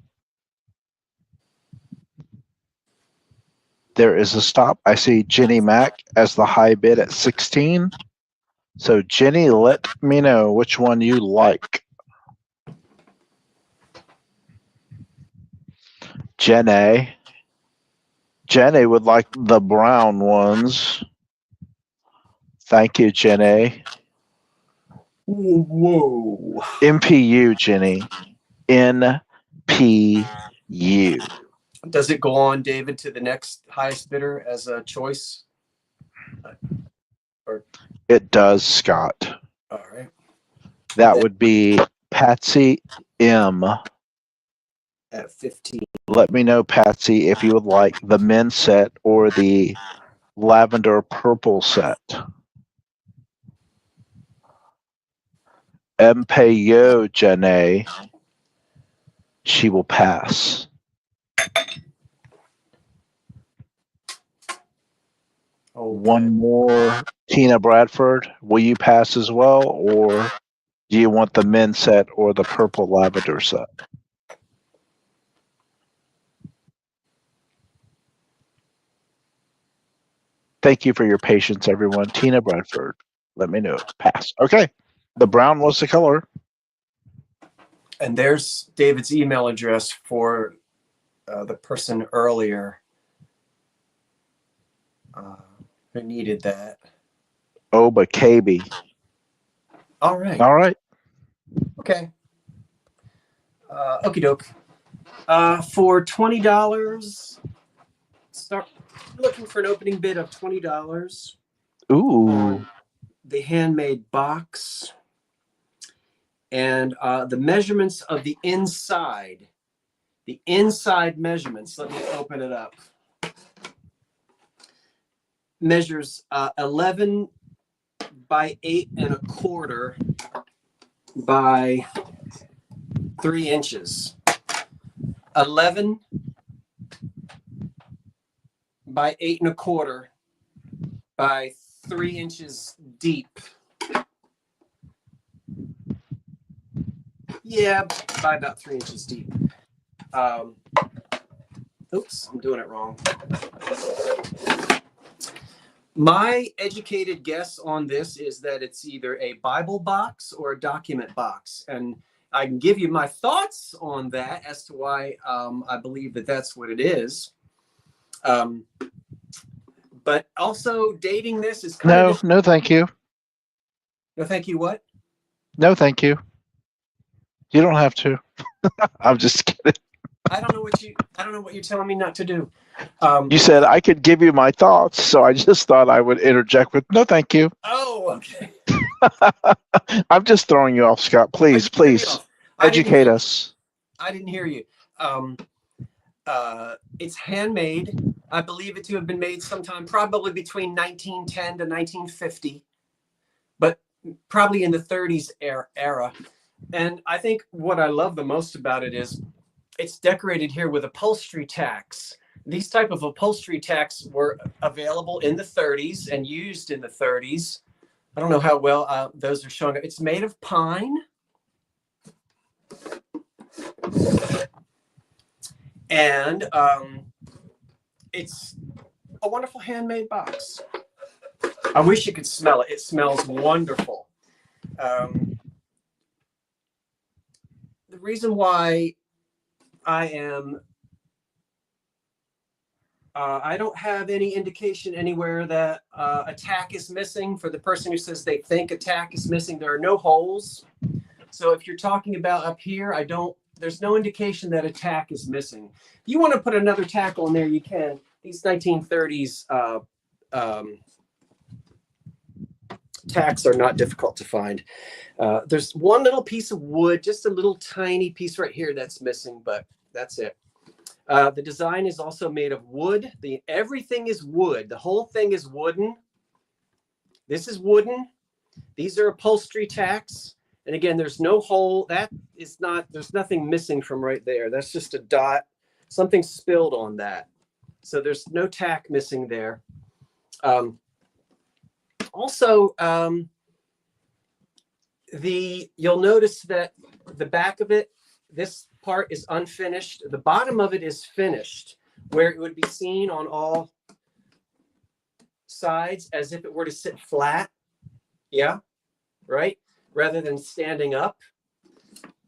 There is a stop. I see Jenny Mack as the high bid at 16. So Jenny, let me know which one you like. Jenny would like the brown ones. Thank you, Jenny.
Whoa.
MPU, Jenny. NPU.
Does it go on, David, to the next highest bidder as a choice?
It does, Scott.
All right.
That would be Patsy M.
At 15.
Let me know, Patsy, if you would like the men's set or the lavender purple set. MPU, Jenny. She will pass.
Okay.
One more, Tina Bradford. Will you pass as well, or do you want the men's set or the purple lavender set? Thank you for your patience, everyone. Tina Bradford, let me know. Pass. Okay. The brown was the color.
And there's David's email address for the person earlier who needed that.
Oba KB.
All right.
All right.
Okay. Okie doke. For $20, start looking for an opening bid of $20.
Ooh.
The handmade box. And the measurements of the inside measurements, let me open it up. Measures 11 by 8 1/4 by 3 inches. 11 by 8 1/4 by 3 inches deep. Yeah, by about 3 inches deep. Oops, I'm doing it wrong. My educated guess on this is that it's either a Bible box or a document box. And I can give you my thoughts on that as to why I believe that that's what it is. But also dating this is kind of...
No, thank you.
No, thank you what?
No, thank you. You don't have to. I'm just kidding.
I don't know what you're telling me not to do.
You said I could give you my thoughts, so I just thought I would interject with no, thank you.
Oh, okay.
I'm just throwing you off, Scott. Please educate us.
I didn't hear you. It's handmade. I believe it to have been made sometime probably between 1910 to 1950, but probably in the 30s era. And I think what I love the most about it is it's decorated here with upholstery tacks these type of upholstery tacks were available in the 30s and used in the 30s. I don't know how well those are showing up. It's made of pine. And it's a wonderful handmade box. I wish you could smell it. It smells wonderful. The reason why I don't have any indication anywhere that a tack is missing. For the person who says they think a tack is missing, there are no holes. So if you're talking about up here, there's no indication that a tack is missing. If you want to put another tack on there, you can. These 1930s tacks are not difficult to find. There's one little piece of wood, just a little tiny piece right here that's missing, but that's it. The design is also made of wood. Everything is wood. The whole thing is wooden. This is wooden. These are upholstery tacks. And again, there's no hole. There's nothing missing from right there. That's just a dot. Something spilled on that. So there's no tack missing there. Also, you'll notice that the back of it, this part is unfinished. The bottom of it is finished, where it would be seen on all sides as if it were to sit flat. Yeah, right? Rather than standing up.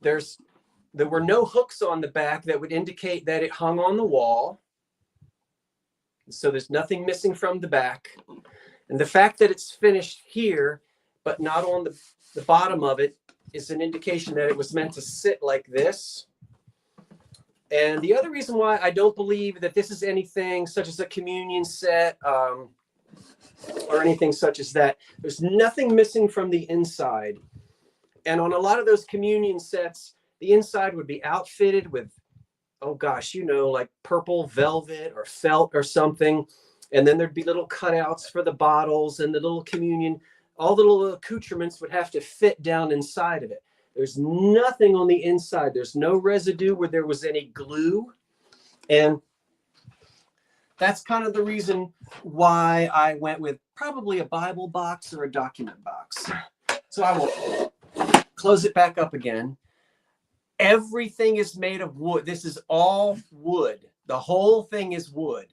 There were no hooks on the back that would indicate that it hung on the wall. So there's nothing missing from the back. And the fact that it's finished here, but not on the bottom of it, is an indication that it was meant to sit like this. And the other reason why I don't believe that this is anything such as a communion set or anything such as that, there's nothing missing from the inside. And on a lot of those communion sets, the inside would be outfitted with, oh gosh, like purple velvet or felt or something. And then there'd be little cutouts for the bottles and the little communion. All the little accoutrements would have to fit down inside of it. There's nothing on the inside. There's no residue where there was any glue. And that's kind of the reason why I went with probably a Bible box or a document box. So I will close it back up again. Everything is made of wood. This is all wood. The whole thing is wood.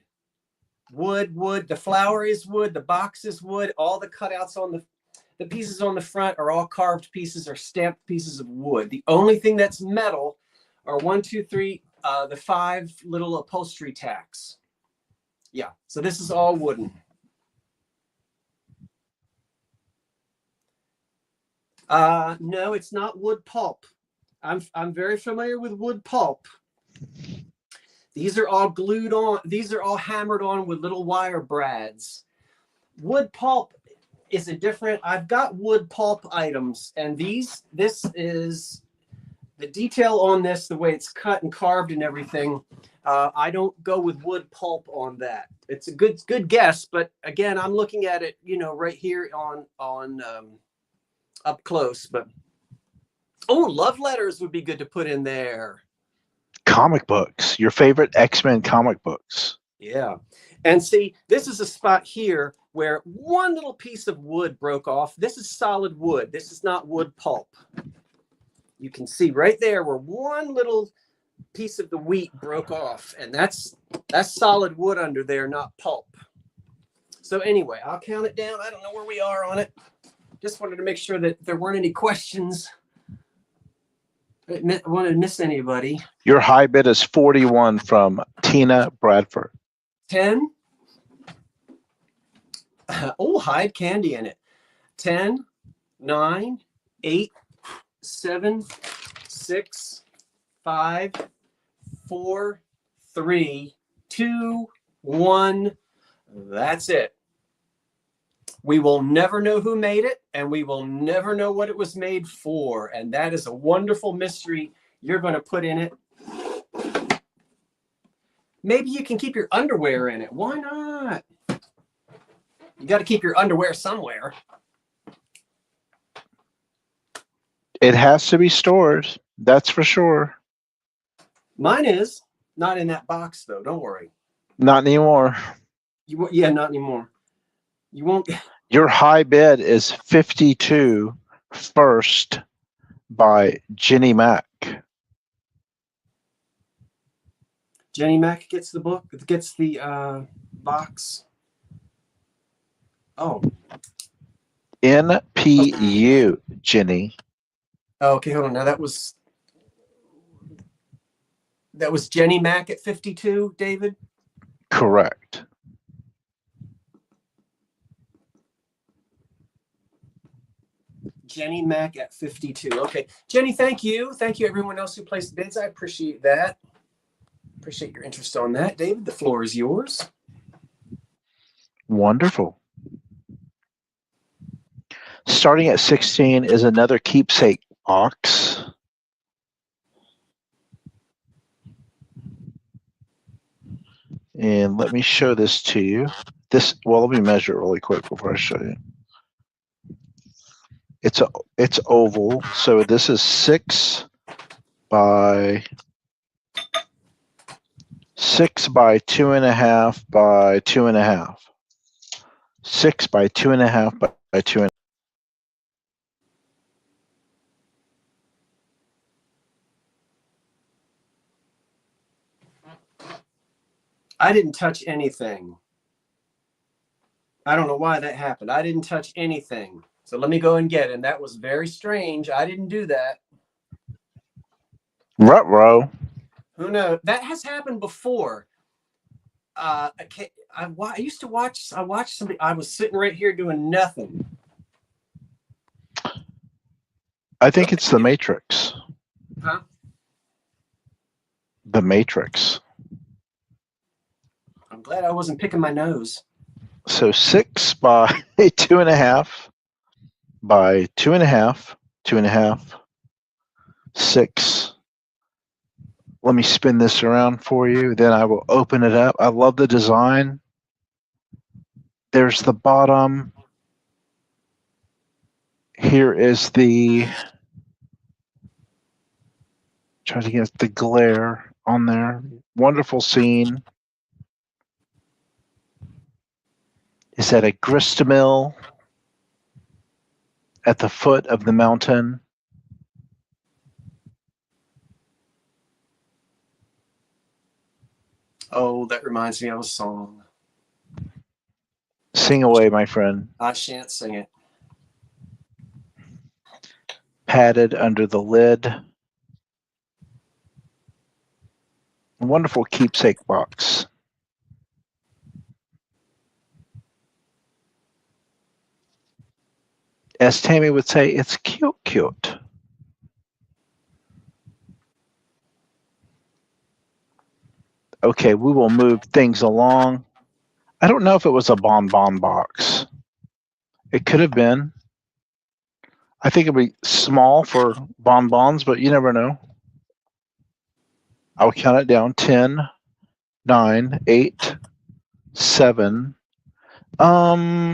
Wood. The flower is wood. The box is wood. All the cutouts on the pieces on the front are all carved pieces or stamped pieces of wood. The only thing that's metal are 1, 2, 3, the 5 little upholstery tacks. Yeah, so this is all wooden. No, it's not wood pulp. I'm very familiar with wood pulp. These are all glued on. These are all hammered on with little wire brads. Wood pulp is a different. I've got wood pulp items, and this is the detail on this, the way it's cut and carved and everything. I don't go with wood pulp on that. It's a good guess, but again, I'm looking at it, right here on up close. But love letters would be good to put in there.
Comic books, your favorite X-Men comic books.
Yeah. And see, this is a spot here where one little piece of wood broke off. This is solid wood. This is not wood pulp. You can see right there where one little piece of the wheat broke off, and that's solid wood under there, not pulp. So anyway, I'll count it down. I don't know where we are on it. Just wanted to make sure that there weren't any questions. I didn't want to miss anybody.
Your high bid is 41 from Tina Bradford.
10. Hide candy in it. 10, 9, 8, 7, 6, 5, 4, 3, 2, 1. That's it. We will never know who made it, and we will never know what it was made for. And that is a wonderful mystery you're going to put in it. Maybe you can keep your underwear in it. Why not? You got to keep your underwear somewhere.
It has to be stored. That's for sure.
Mine is not in that box, though. Don't worry.
Not anymore.
Yeah, not anymore. You won't.
Your high bid is 52 first by Jenny Mac.
Jenny Mac gets the book. Gets the box. Oh.
NPU, Jenny.
Oh, okay, hold on. Now that was Jenny Mac at 52, David?
Correct.
Jenny Mac at 52. Okay. Jenny, thank you. Thank you, everyone else who placed bids. I appreciate that. Appreciate your interest on that. David, the floor is yours.
Wonderful. Starting at 16 is another Keepsake box. And let me show this to you. Well, let me measure it really quick before I show you. It's oval, so this is 6 by 2.5 by 2.5. 6 by 2.5 by 2.5.
I didn't touch anything. I don't know why that happened. I didn't touch anything. So let me go and get it. And that was very strange. I didn't do that.
Ruh-roh.
Who knows? That has happened before. I used to watch. I watched somebody. I was sitting right here doing nothing.
I think it's the Matrix.
Huh?
The Matrix.
I'm glad I wasn't picking my nose.
So 6 by 2.5 by 2.5, 2.5, 6. Let me spin this around for you. Then I will open it up. I love the design. There's the bottom. Here is try to get the glare on there. Wonderful scene. Is that a grist mill at the foot of the mountain?
Oh, that reminds me of a song.
Sing away, my friend.
I shan't sing it.
Padded under the lid. Wonderful keepsake box. As Tammy would say, it's cute, cute. Okay, we will move things along. I don't know if it was a bonbon box. It could have been. I think it'd be small for bonbons, but you never know. I'll count it down. 10, 9, 8, 7.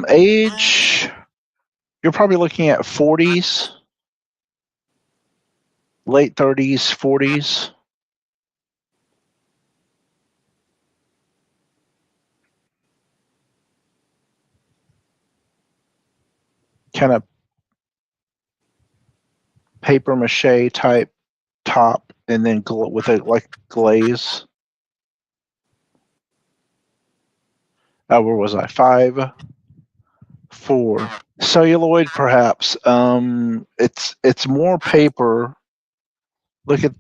Age, you're probably looking at 40s, late 30s, 40s. Kind of paper mache type top, and then with a like glaze. Where was I? 5, 4. Celluloid, perhaps. It's more paper. Look at.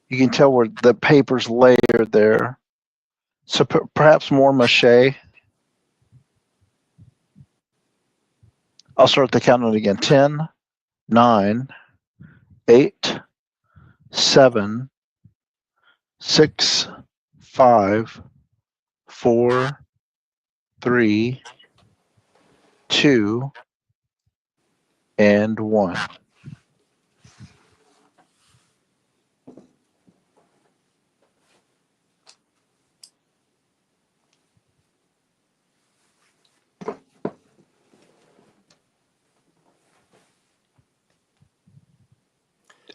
You can tell where the paper's layered there. So perhaps more mache. I'll start the countdown again. 10, 9, 8, 7, 6, 5, 4, 3, 2, and 1.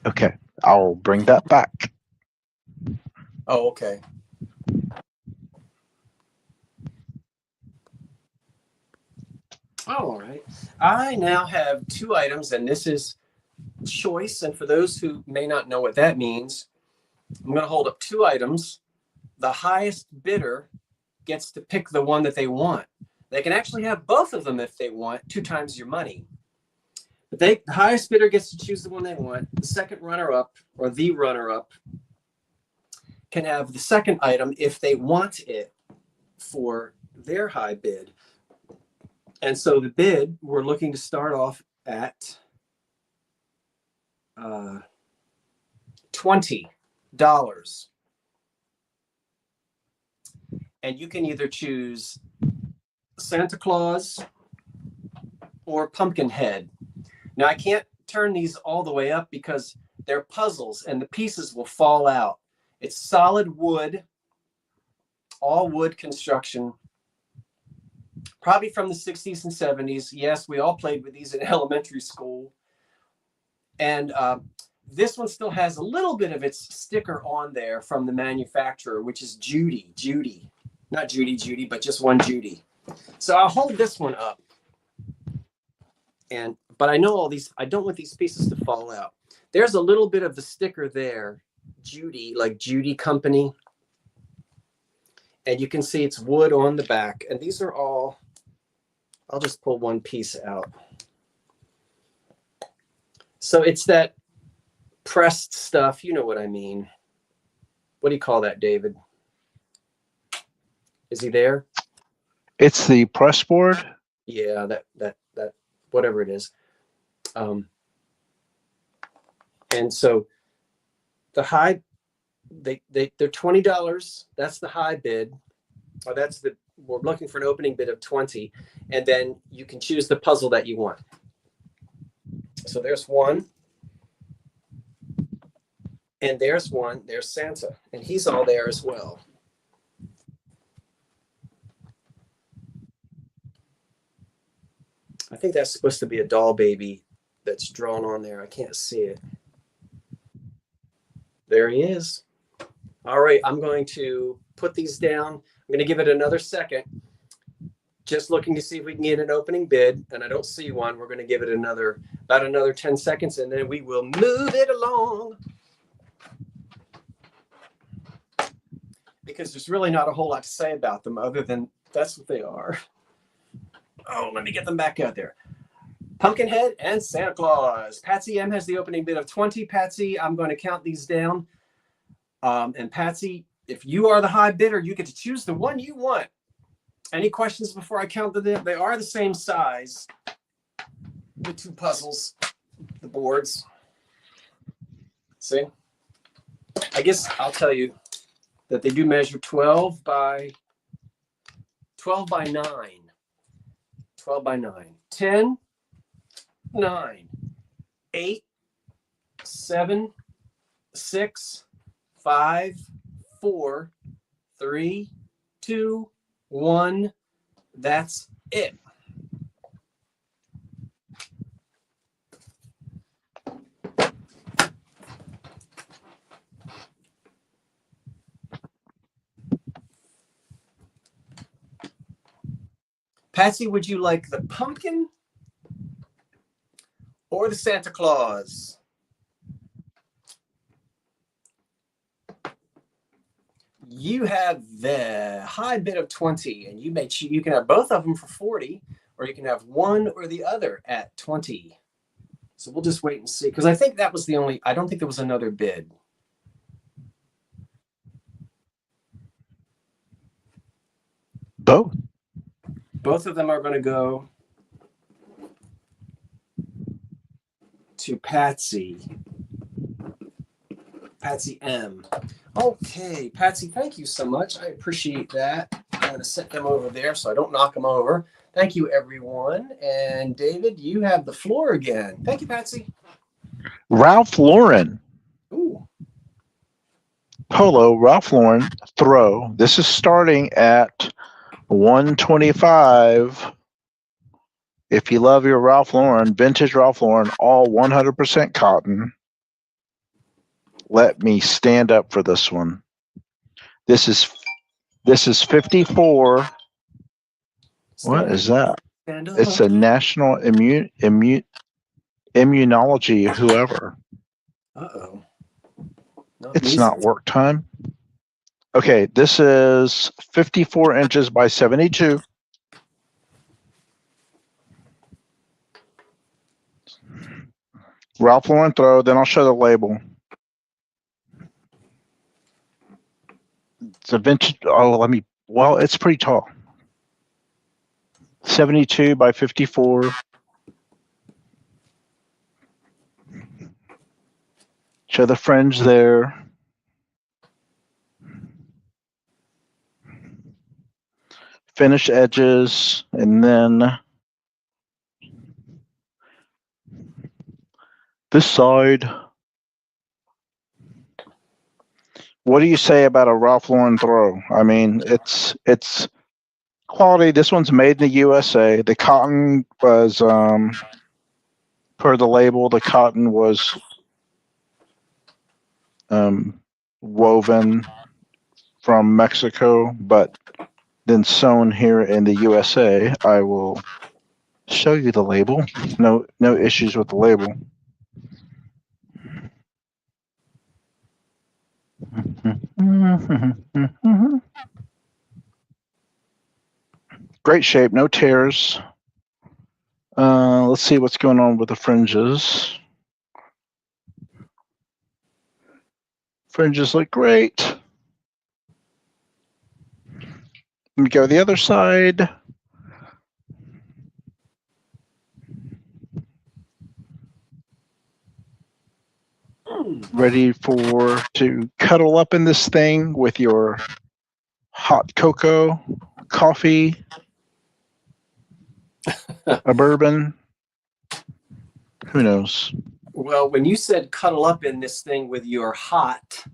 Okay, I'll bring that back.
Oh, okay. All right. I now have two items, and this is choice. And for those who may not know what that means, I'm going to hold up two items. The highest bidder gets to pick the one that they want. They can actually have both of them if they want, 2 times your money. But the highest bidder gets to choose the one they want. The second runner-up, or the runner-up, can have the second item if they want it for their high bid. And so the bid, we're looking to start off at $20. And you can either choose Santa Claus or Pumpkinhead. Now, I can't turn these all the way up because they're puzzles and the pieces will fall out. It's solid wood, all wood construction, probably from the 60s and 70s. Yes, we all played with these in elementary school. And this one still has a little bit of its sticker on there from the manufacturer, which is Judy. Not Judy, but just one Judy. So I'll hold this one up. But I know all these, I don't want these pieces to fall out. There's a little bit of the sticker there, Judy, like Judy Company. And you can see it's wood on the back. And these are all, I'll just pull one piece out. So it's that pressed stuff. You know what I mean. What do you call that, David? Is he there?
It's the press board.
Yeah, that whatever it is. And so the high, they're $20. That's the high bid. Or we're looking for an opening bid of 20. And then you can choose the puzzle that you want. So there's one. And there's one. There's Santa. And he's all there as well. I think that's supposed to be a doll baby that's drawn on there. I can't see it. There he is. All right, I'm going to put these down. I'm going to give it another second. Just looking to see if we can get an opening bid, and I don't see one. We're going to give it about another 10 seconds, and then we will move it along. Because there's really not a whole lot to say about them other than that's what they are. Oh, let me get them back out there. Pumpkinhead and Santa Claus. Patsy M has the opening bid of 20. Patsy, I'm going to count these down. And Patsy, if you are the high bidder, you get to choose the one you want. Any questions before I count them? They are the same size. The two puzzles, the boards. See? I guess I'll tell you that they do measure 12 by 9. 12 by 9, 10, 9, 8, 7, 6, 5, 4, 3, 2, 1. That's it. Patsy, would you like the pumpkin or the Santa Claus? You have the high bid of 20, and you can have both of them for 40, or you can have one or the other at 20. So we'll just wait and see, because I think that was the only, I don't think there was another bid. Both of them are going to go to Patsy. Patsy M. Okay, Patsy, thank you so much. I appreciate that. I'm going to set them over there so I don't knock them over. Thank you, everyone. And David, you have the floor again. Thank you, Patsy.
Ralph Lauren.
Ooh.
Polo, Ralph Lauren, throw. This is starting at $125. If you love your Ralph Lauren, vintage Ralph Lauren, all 100% cotton. Let me stand up for this one. This is 54. What is that? It's a national immunology, whoever.
Uh-oh.
It's not work time. Okay, this is 54 inches by 72. Ralph Lauren throw, then I'll show the label. It's a vintage, well, it's pretty tall. 72 by 54. Show the fringe there. Finished edges, and then this side. What do you say about a Ralph Lauren throw? I mean, it's quality. This one's made in the USA. The cotton was, per the label, the cotton was woven from Mexico, but then sewn here in the USA. I will show you the label. No issues with the label. Great shape, no tears. Let's see what's going on with the fringes. Fringes look great. Let me go to the other side. Ready to cuddle up in this thing with your hot cocoa, coffee, a bourbon. Who knows?
Well, when you said cuddle up in this thing with your hot,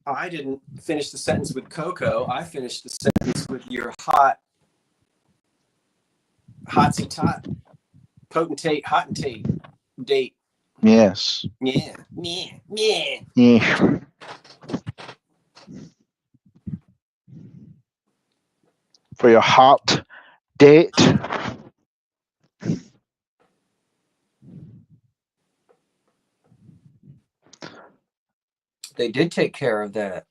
I didn't finish the sentence with cocoa. I finished the sentence with your hot, hotsy tot, potentate, hottentate, date.
Yes.
Yeah.
For your hot date.
They did take care of that.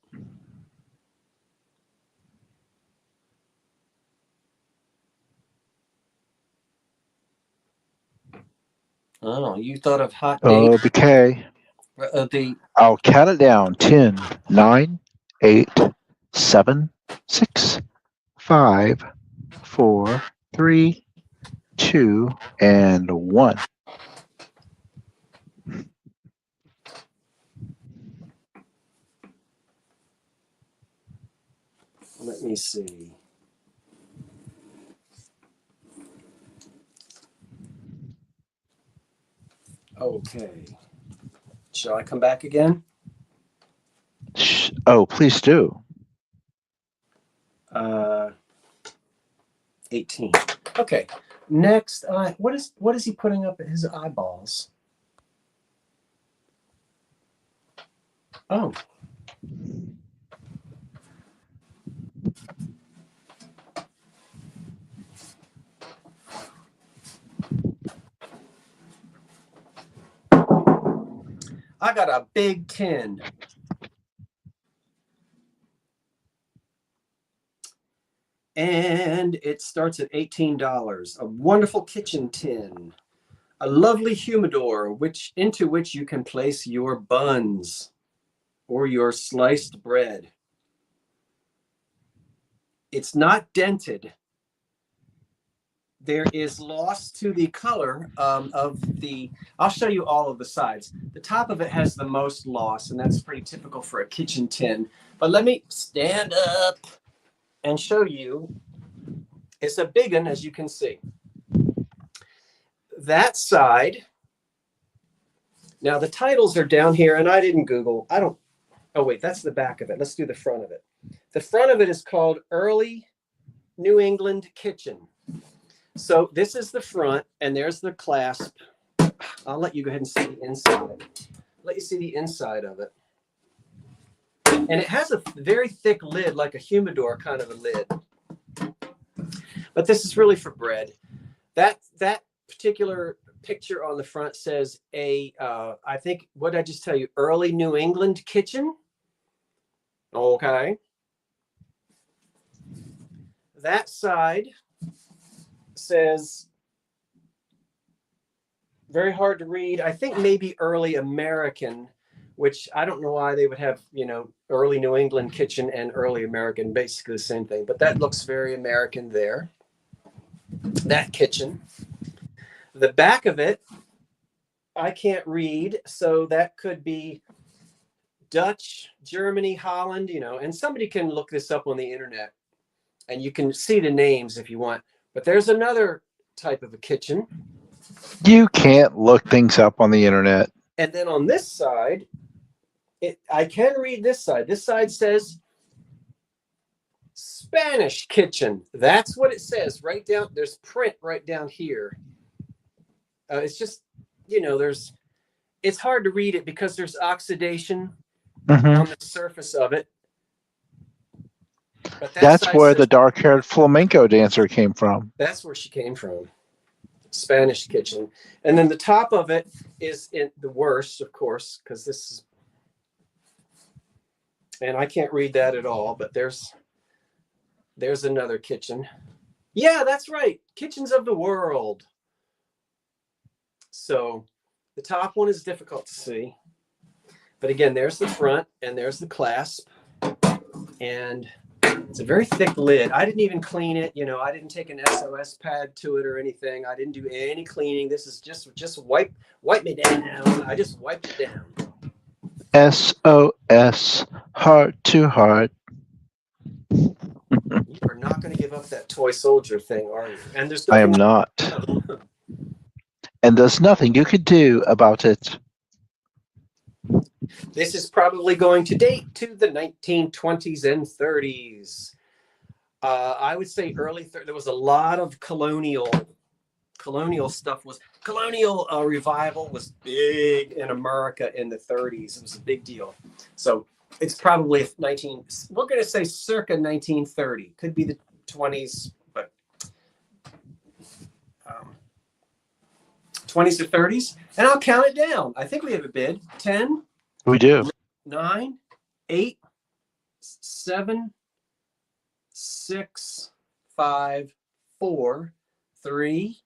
Oh, you thought of hot date?
Okay. I'll count it down. 10, 9, 8, 7, 6, 5, 4, 3, 2, and 1.
Let me see. Okay. Shall I come back again?
Oh, please do.
18. Okay. Next, what is he putting up at his eyeballs? Oh. I got a big tin. And it starts at $18. A wonderful kitchen tin. A lovely humidor into which you can place your buns or your sliced bread. It's not dented. There is loss to the color of the, I'll show you all of the sides. The top of it has the most loss, and that's pretty typical for a kitchen tin. But let me stand up and show you. It's a big one, as you can see. That side, now the titles are down here, and I didn't Google. Oh wait, that's the back of it. Let's do the front of it. The front of it is called Early New England Kitchen. So this is the front, and there's the clasp. I'll let you go ahead and see the inside. Let you see the inside of it. And it has a very thick lid, like a humidor kind of a lid. But this is really for bread. That particular picture on the front says I think, what did I just tell you? Early New England kitchen. Okay. That side says, very hard to read, I think maybe early American, which I don't know why they would have, early New England kitchen and early American, basically the same thing. But that looks very American there. That kitchen. The back of it, I can't read, so that could be Dutch, Germany, Holland, and somebody can look this up on the internet and you can see the names if you want. But there's another type of a kitchen.
You can't look things up on the internet.
And then on this side, I can read this side. This side says Spanish kitchen. That's what it says right down. There's print right down here. It's just, it's hard to read it because there's oxidation on the surface of it. But
that's where the dark-haired flamenco dancer came from.
That's where she came from. Spanish kitchen. And then the top of it is in the worst, of course, because this is, and I can't read that at all, but there's another kitchen. Yeah, that's right. Kitchens of the world. So the top one is difficult to see. But again, there's the front and there's the clasp. And it's a very thick lid. I didn't even clean it. I didn't take an SOS pad to it or anything. I didn't do any cleaning. This is just wipe me down. I just wiped it down.
SOS, heart to heart.
You are not going to give up that toy soldier thing, are you? And there's
I am not. And there's nothing you could do about it.
This is probably going to date to the 1920s and 30s. I would say there was a lot of colonial stuff. Colonial revival was big in America in the 30s. It was a big deal. So it's probably we're going to say circa 1930. Could be the 20s, but 20s or 30s. And I'll count it down. I think we have a bid. 10.
We do.
9, 8, 7, 6, 5, 4, 3,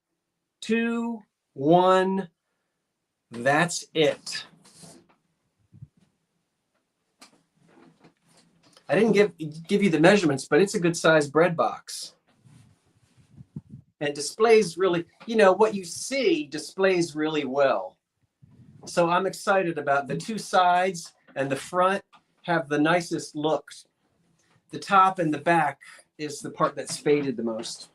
2, 1. That's it. I didn't give you the measurements, but it's a good sized bread box. And displays really, what you see displays really well. So I'm excited about the two sides, and the front have the nicest looks. The top and the back is the part that's faded the most.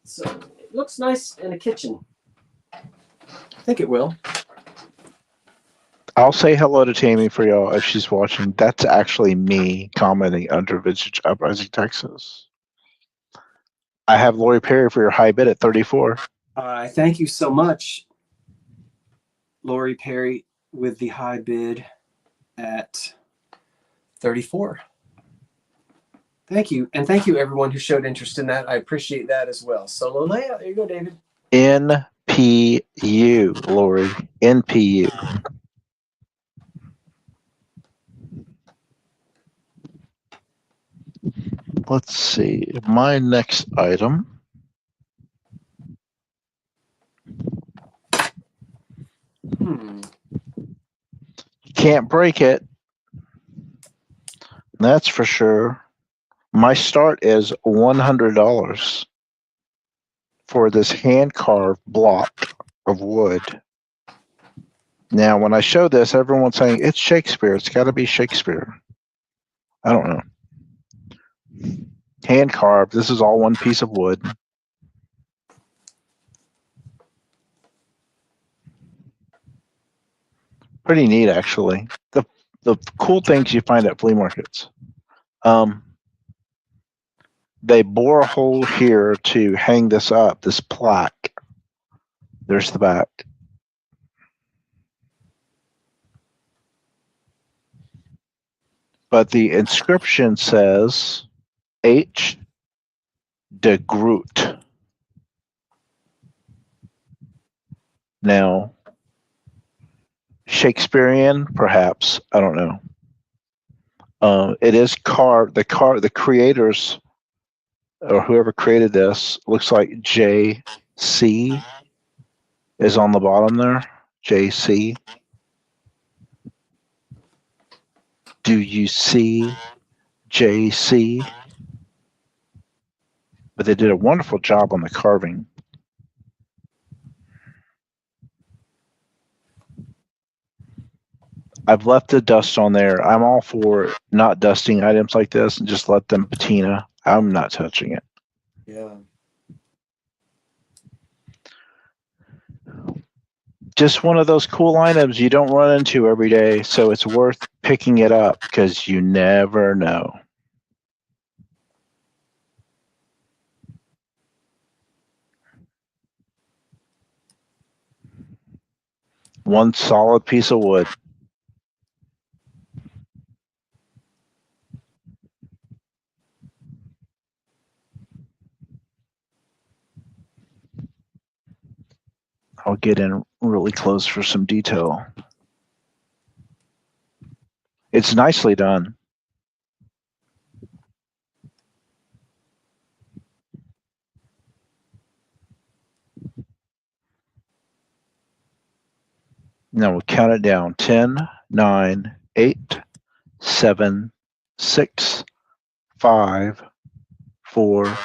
So it looks nice in a kitchen. I think it will.
I'll say hello to Tammy for y'all if she's watching. That's actually me commenting under Vintage Uprising, Texas. I have Lori Perry for your high bid at 34.
Thank you so much, Lori Perry, with the high bid at 34. Thank you. And thank you, everyone who showed interest in that. I appreciate that as well. Solo layout. There you go, David.
NPU, Lori. NPU. Let's see. My next item. Can't break it. That's for sure. My start is $100 for this hand-carved block of wood. Now, when I show this, everyone's saying, it's Shakespeare. It's got to be Shakespeare. I don't know. Hand-carved. This is all one piece of wood. Pretty neat, actually. The cool things you find at flea markets. They bore a hole here to hang this up, this plaque. There's the back. but the inscription says H. de Groot. Now, Shakespearean, perhaps, I don't know. It is carved. The creators or whoever created this looks like J.C. is on the bottom there. J.C. Do you see J.C.? But they did a wonderful job on the carving. I've left the dust on there. I'm all for not dusting items like this and just let them patina. I'm not touching it.
Yeah.
Just one of those cool items you don't run into every day, so it's worth picking it up because you never know. One solid piece of wood. I'll get in really close for some detail. It's nicely done. Now we'll count it down. 10, 9, 8, 7, 6, 5, 4,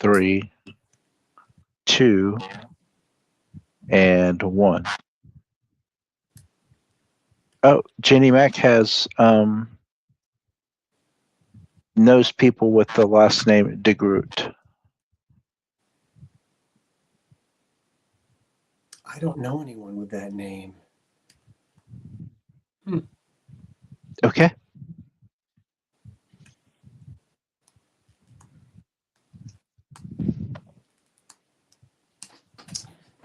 3, 2, and 1. Oh, Jenny Mac has knows people with the last name de Groot.
I don't know anyone with that name.
Okay.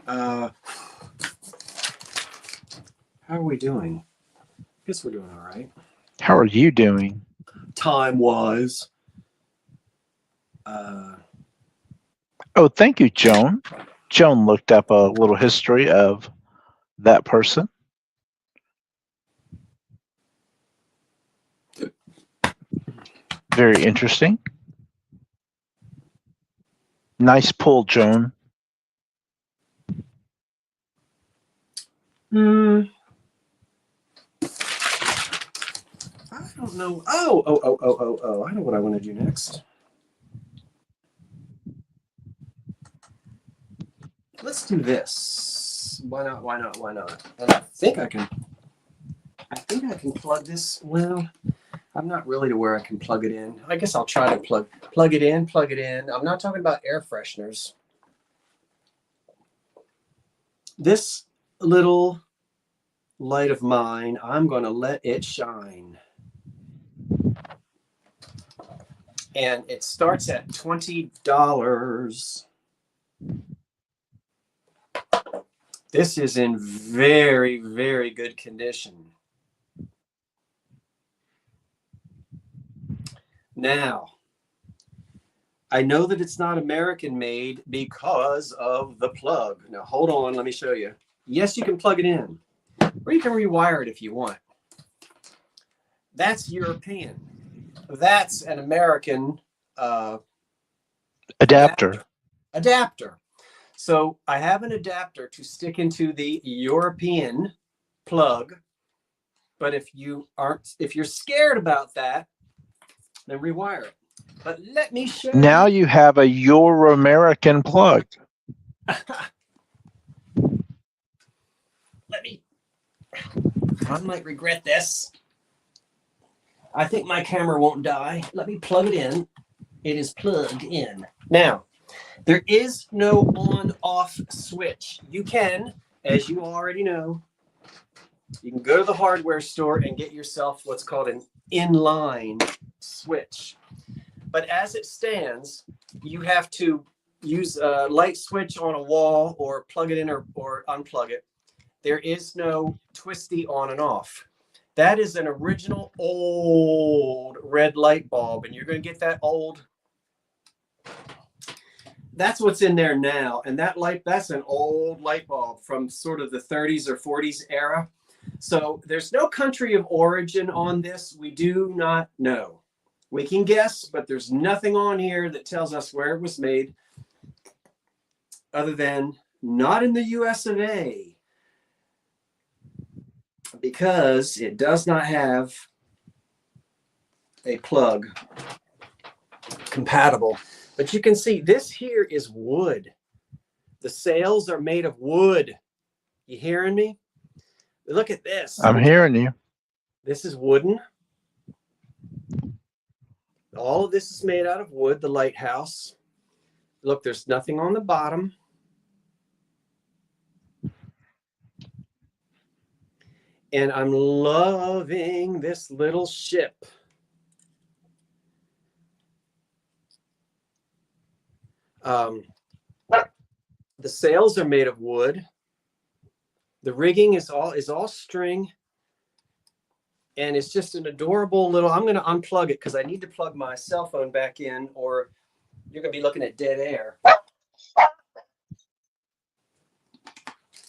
How are we doing? Guess we're doing all right.
How are you doing?
Time-wise.
Oh, thank you, Joan. Joan looked up a little history of that person. Very interesting. Nice pull, Joan.
I don't know. Oh. I know what I want to do next. Let's do this. Why not? Why not? Why not? And I think I can plug this. Well, I'm not really to where I can plug it in. I guess I'll try to plug it in. I'm not talking about air fresheners. This little light of mine, I'm going to let it shine. And it starts at $20. This is in very, very good condition. Now, I know that it's not American made because of the plug. Now, hold on. Let me show you. Yes, you can plug it in, or you can rewire it if you want. That's European. That's an American
Adapter.
So I have an adapter to stick into the European plug. But if you're scared about that, then rewire it. But let me show you.
Now you have a Your American plug.
I might regret this. I think my camera won't die. Let me plug it in. It is plugged in. Now, there is no on-off switch. You can, as you already know, you can go to the hardware store and get yourself what's called an inline switch. But as it stands, you have to use a light switch on a wall or plug it in or unplug it. There is no twisty on and off. That is an original old red light bulb, and you're going to get that old. That's what's in there now. And that's an old light bulb from sort of the 30s or 40s era. So there's no country of origin on this. We do not know. We can guess, but there's nothing on here that tells us where it was made other than not in the US of A, because it does not have a plug compatible. But you can see this here is wood. The sails are made of wood. You hearing me? Look at this.
I'm hearing you.
This is wooden. All of this is made out of wood, the lighthouse. Look, there's nothing on the bottom. And I'm loving this little ship. The sails are made of wood. The rigging is all string. And it's just an adorable little, I'm going to unplug it because I need to plug my cell phone back in, or you're going to be looking at dead air. All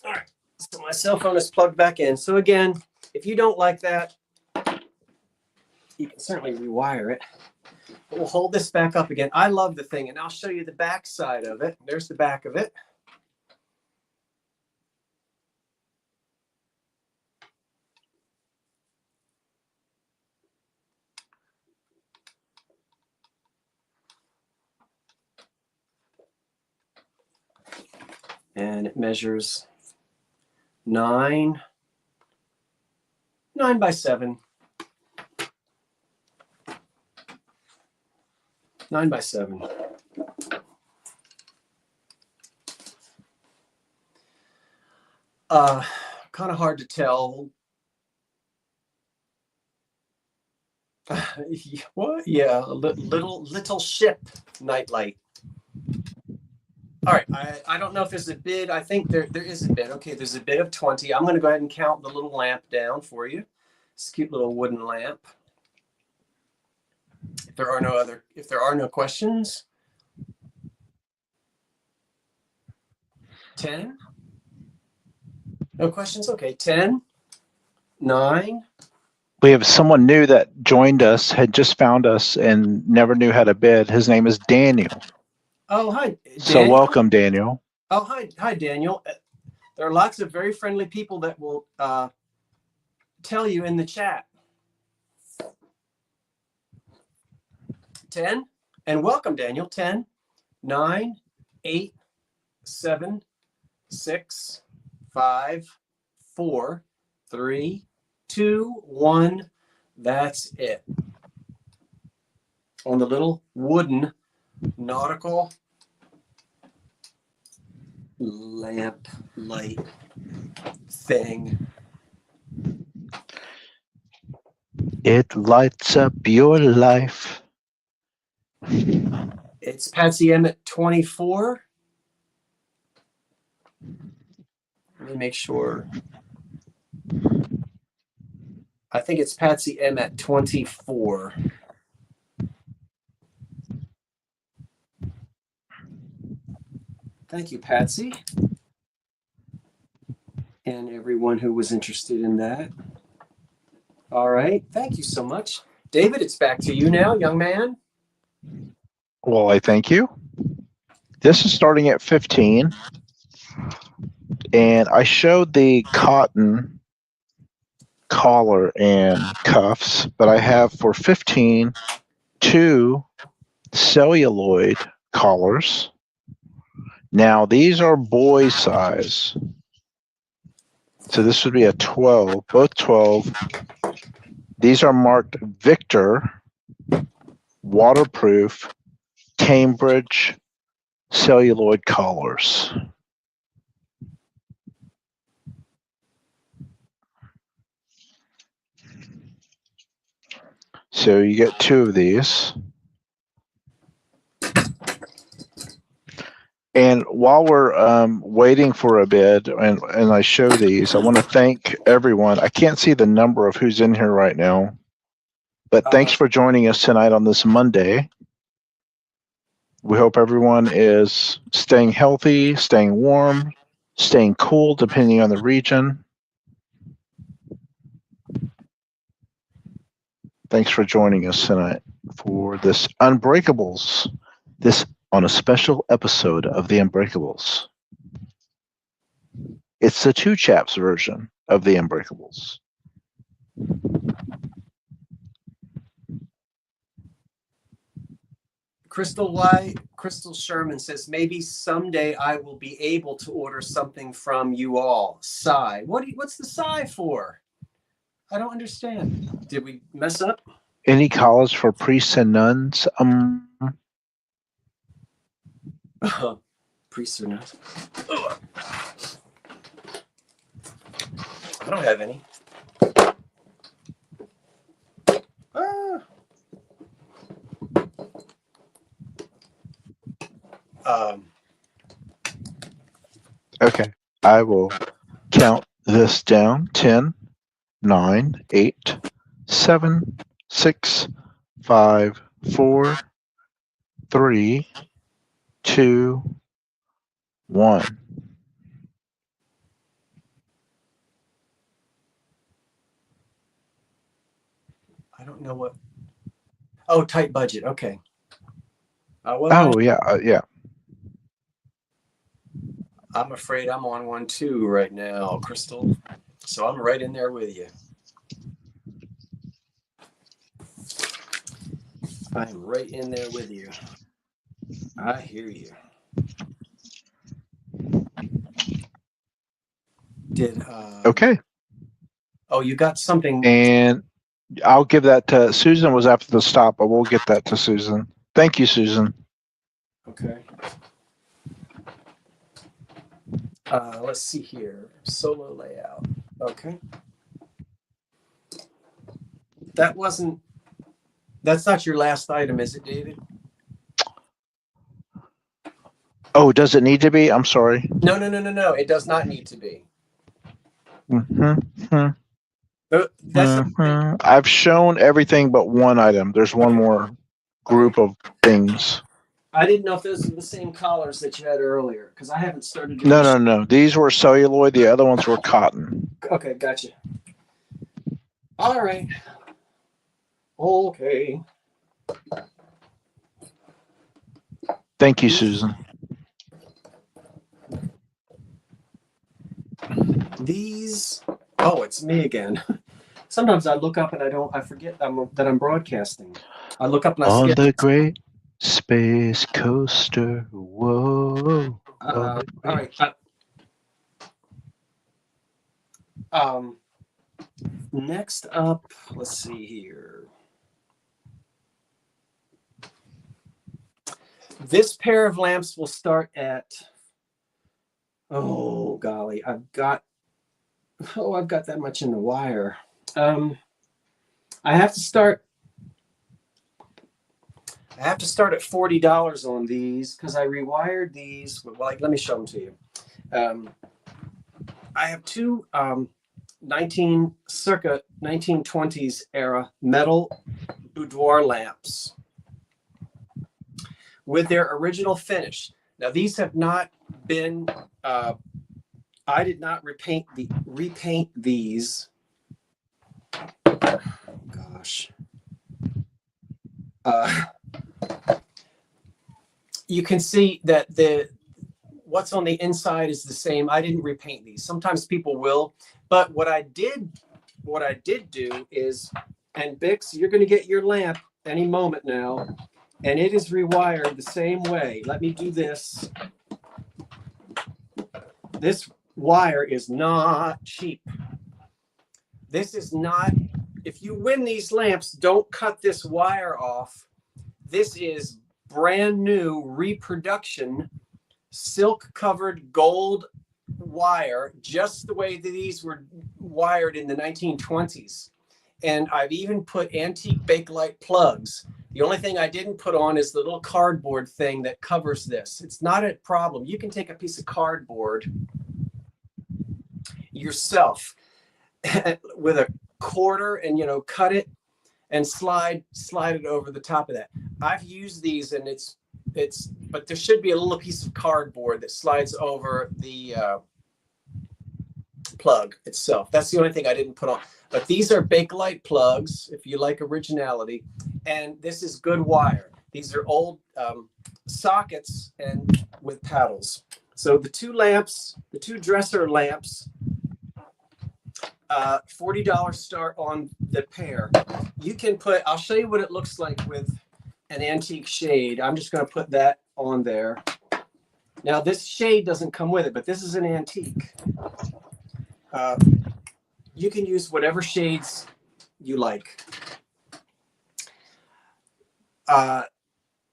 right. So my cell phone is plugged back in. So again, if you don't like that, you can certainly rewire it. But we'll hold this back up again. I love the thing, and I'll show you the back side of it. There's the back of it. And it measures 9 by 7. 9 by 7. Kind of hard to tell. What? Yeah, a little ship nightlight. All right, I don't know if there's a bid. I think there is a bid. Okay, there's a bid of 20. I'm going to go ahead and count the little lamp down for you. This cute little wooden lamp. If there are no questions. 10. No questions? Okay, 10, 9.
We have someone new that joined us, had just found us, and never knew how to bid. His name is Daniel.
Oh, hi, Daniel.
So welcome, Daniel.
Oh, hi, Daniel. There are lots of very friendly people that will tell you in the chat. 10, and welcome, Daniel. 10, 9, 8, 7, 6, 5, 4, 3, 2, 1. That's it. On the little wooden nautical lamp light thing.
It lights up your life.
It's Patsy Emmett 24. Let me make sure. I think it's Patsy Emmett 24. Thank you, Patsy. And everyone who was interested in that. All right. Thank you so much. David, it's back to you now, young man.
Well, I thank you. This is starting at 15. And I showed the cotton collar and cuffs, but I have for 15 2 celluloid collars. Now these are boy size. So this would be a 12, both 12. These are marked Victor, waterproof, Cambridge celluloid collars. So you get 2 of these. And while we're waiting for a bid and I show these, I want to thank everyone. I can't see the number of who's in here right now, but thanks for joining us tonight on this Monday. We hope everyone is staying healthy, staying warm, staying cool, depending on the region. Thanks for joining us tonight for this Unbreakables, this on a special episode of the Unbreakables. It's the two chaps version of the Unbreakables.
Crystal Sherman says, maybe someday I will be able to order something from you all. Sigh. What's the sigh for? I don't understand. Did we mess up?
Any college for priests and nuns?
Priests or nuns? Ugh. I don't have any.
Okay, I will count this down. 10, 9, 8, 7, 6, 5, 4, 3, 2, 1.
I don't know what. Oh, tight budget. Okay.
Yeah.
I'm afraid I'm on one too right now, Crystal. So I'm right in there with you. I'm right in there with you. I hear you.
Okay.
Oh, you got something.
And I'll give that to Susan. Was after the stop, but we'll get that to Susan. Thank you, Susan.
Okay. Let's see here. Solo layout. Okay. That's not your last item, is it, David?
Oh, does it need to be? I'm sorry.
No. It does not need to be.
I've shown everything but one item. There's one more group of things.
I didn't know if those were the same collars that you had earlier, because I haven't started.
No. These were celluloid. The other ones were cotton.
Okay, gotcha. All right. Okay.
Thank you, Susan.
These. Oh, it's me again. Sometimes I look up and I forget that I'm broadcasting. I look up and
on the great space coaster. Whoa.
All right. Next up, let's see here. This pair of lamps will start at. Oh golly, I've got that much in the wire. I have to start at $40 on these because I rewired these. Well, let me show them to you. I have two circa 1920s era metal boudoir lamps with their original finish. Now these have not been. I did not repaint these. Oh, gosh. You can see that what's on the inside is the same. I didn't repaint these. Sometimes people will, but what I did do is, and Bix, you're going to get your lamp any moment now, and it is rewired the same way. Let me do this. This wire is not cheap. This is not, if you win these lamps, don't cut this wire off. This is brand new reproduction, silk covered gold wire, just the way that these were wired in the 1920s. And I've even put antique Bakelite plugs The only thing I didn't put on is the little cardboard thing that covers this. It's not a problem. You can take a piece of cardboard yourself with a quarter and, you know, cut it and slide it over the top of that. I've used these, and but there should be a little piece of cardboard that slides over the plug itself. That's the only thing I didn't put on. But these are Bakelite plugs, if you like originality, and this is good wire. These are old sockets and with paddles. So the two lamps, the two dresser lamps, $40 start on the pair. You can put, I'll show you what it looks like with an antique shade. I'm just going to put that on there. Now this shade doesn't come with it, but this is an antique. You can use whatever shades you like.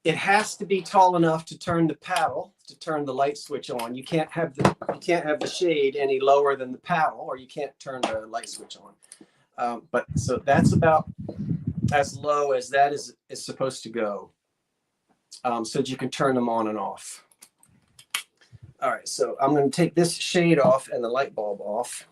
It has to be tall enough to turn the paddle, to turn the light switch on. You can't have the shade any lower than the paddle, or you can't turn the light switch on. But so that's about as low as that is supposed to go, so that you can turn them on and off. All right, so I'm going to take this shade off and the light bulb off.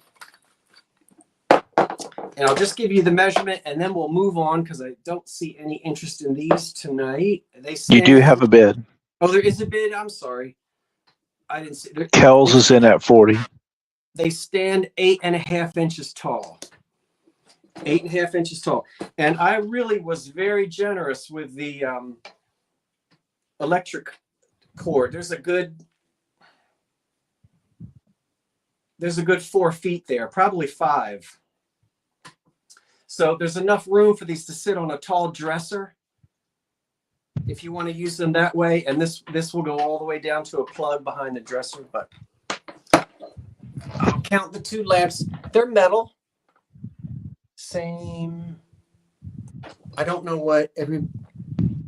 And I'll just give you the measurement, and then we'll move on because I don't see any interest in these tonight. You
do have a bid.
Oh, there is a bid. I'm sorry. I didn't see.
Kells is in at 40.
They stand 8.5 inches tall. 8.5 inches tall. And I really was very generous with the electric cord. There's a good 4 feet there, probably 5. So there's enough room for these to sit on a tall dresser if you want to use them that way. And this will go all the way down to a plug behind the dresser. But I'll count the two lamps. They're metal. Same. I don't know what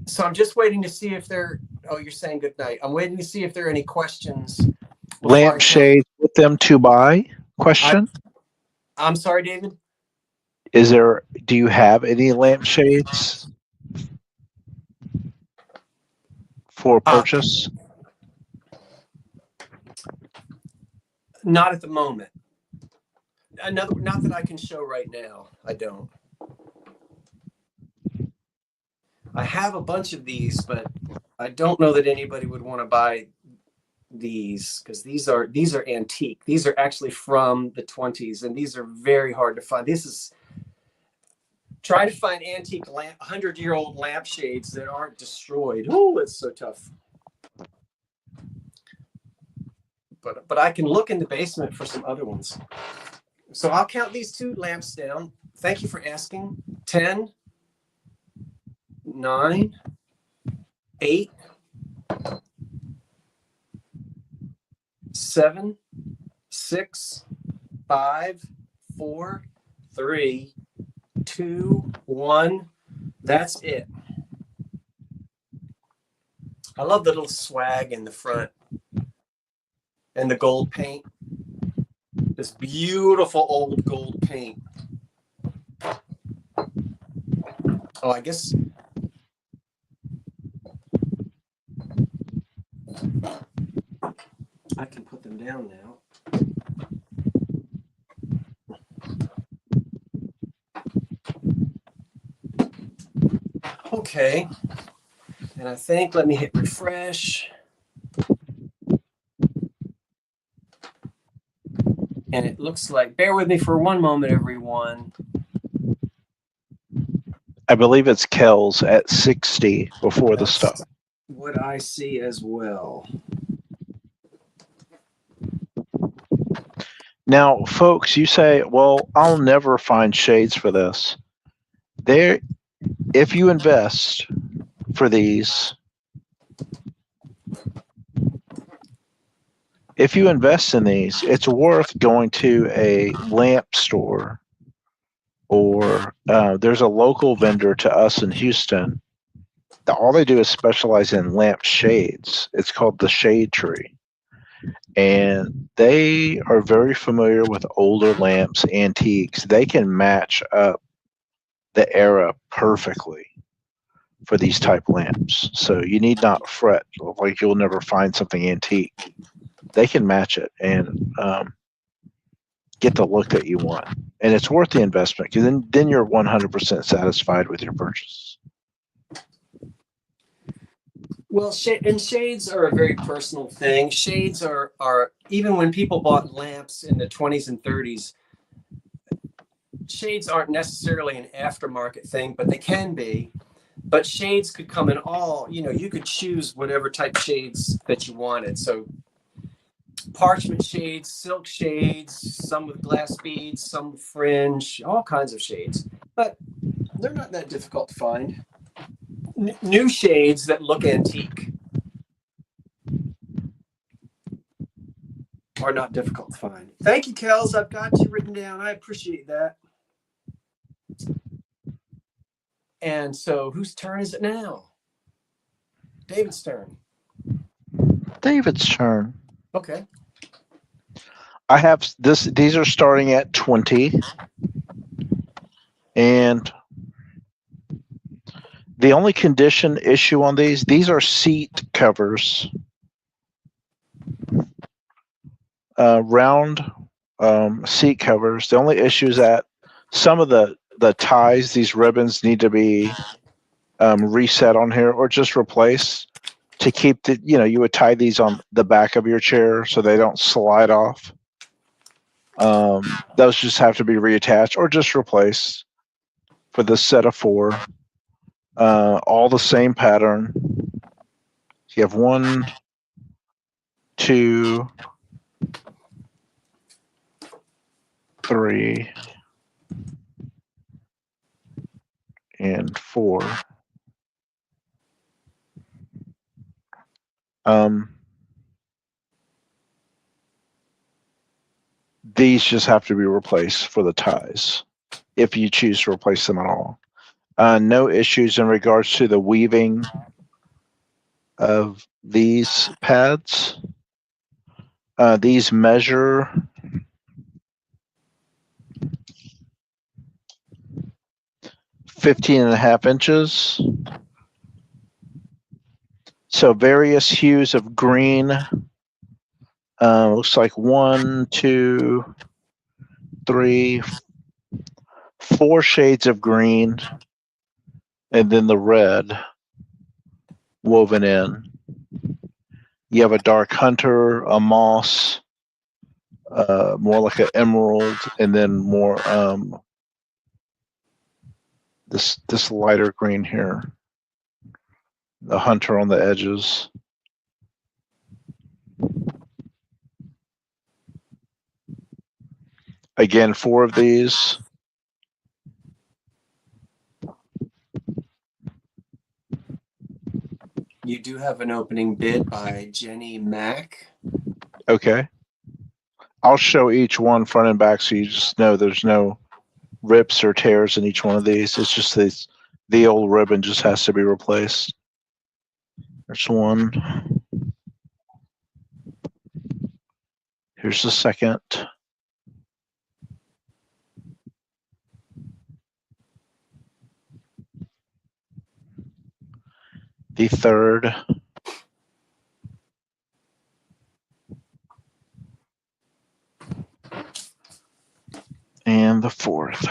so I'm just waiting to see if there. Oh, you're saying good night. I'm waiting to see if there are any questions.
Lampshades with them to buy? Question.
I'm sorry, David.
Do you have any lampshades for purchase?
Not at the moment. Not that I can show right now. I don't. I have a bunch of these, but I don't know that anybody would want to buy these because these are antique. These are actually from the 20s, and these are very hard to find. Try to find antique 100-year-old lampshades that aren't destroyed. Oh, it's so tough. But I can look in the basement for some other ones. So I'll count these two lamps down. Thank you for asking. 10, 9, 8, 7, 6, 5, 4, 3, 2, 1. That's it. I love the little swag in the front and the gold paint. This beautiful old gold paint. Oh, I guess I can put them down now. Okay. And I think, let me hit refresh. And it looks like, bear with me for one moment, everyone.
I believe it's Kells at 60 before the stop.
What I see as well.
Now, folks, you say, well, I'll never find shades for this. If you invest for these, if you invest in these, it's worth going to a lamp store, or there's a local vendor to us in Houston. All they do is specialize in lamp shades. It's called the Shade Tree. And they are very familiar with older lamps, antiques. They can match up the era perfectly. for these type lamps. So you need not fret like you'll never find something antique. They can match it and get the look that you want. And it's worth the investment because then you're 100% satisfied with your purchase.
Well, shades are a very personal thing. Shades are even when people bought lamps in the 20s and 30s, shades aren't necessarily an aftermarket thing, but they can be. But shades could come in all, you could choose whatever type shades that you wanted. So parchment shades, silk shades, some with glass beads, some with fringe, all kinds of shades. But they're not that difficult to find. New shades that look antique are not difficult to find. Thank you, Kels. I've got you written down. I appreciate that. And so whose turn is it now? David's turn.
David's turn.
Okay.
I have this. These are starting at 20. And the only condition issue on these are seat covers. Round seat covers. The only issue is that some of the ties, these ribbons need to be reset on here or just replaced to keep the, you would tie these on the back of your chair so they don't slide off. Those just have to be reattached or just replaced for this set of 4. All the same pattern. You have 1, 2, 3, and 4. These just have to be replaced for the ties, if you choose to replace them at all. No issues in regards to the weaving of these pads. These measure 15.5 inches. So various hues of green. Looks like 1, 2, 3, 4 shades of green, and then the red woven in. You have a dark hunter, a moss, more like an emerald, and then more this lighter green here. The hunter on the edges. Again, 4 of these.
You do have an opening bid by Jenny Mack.
Okay. I'll show each one front and back so you just know there's no rips or tears in each one of these. It's just the old ribbon just has to be replaced. There's one. Here's the second. The third. And the fourth.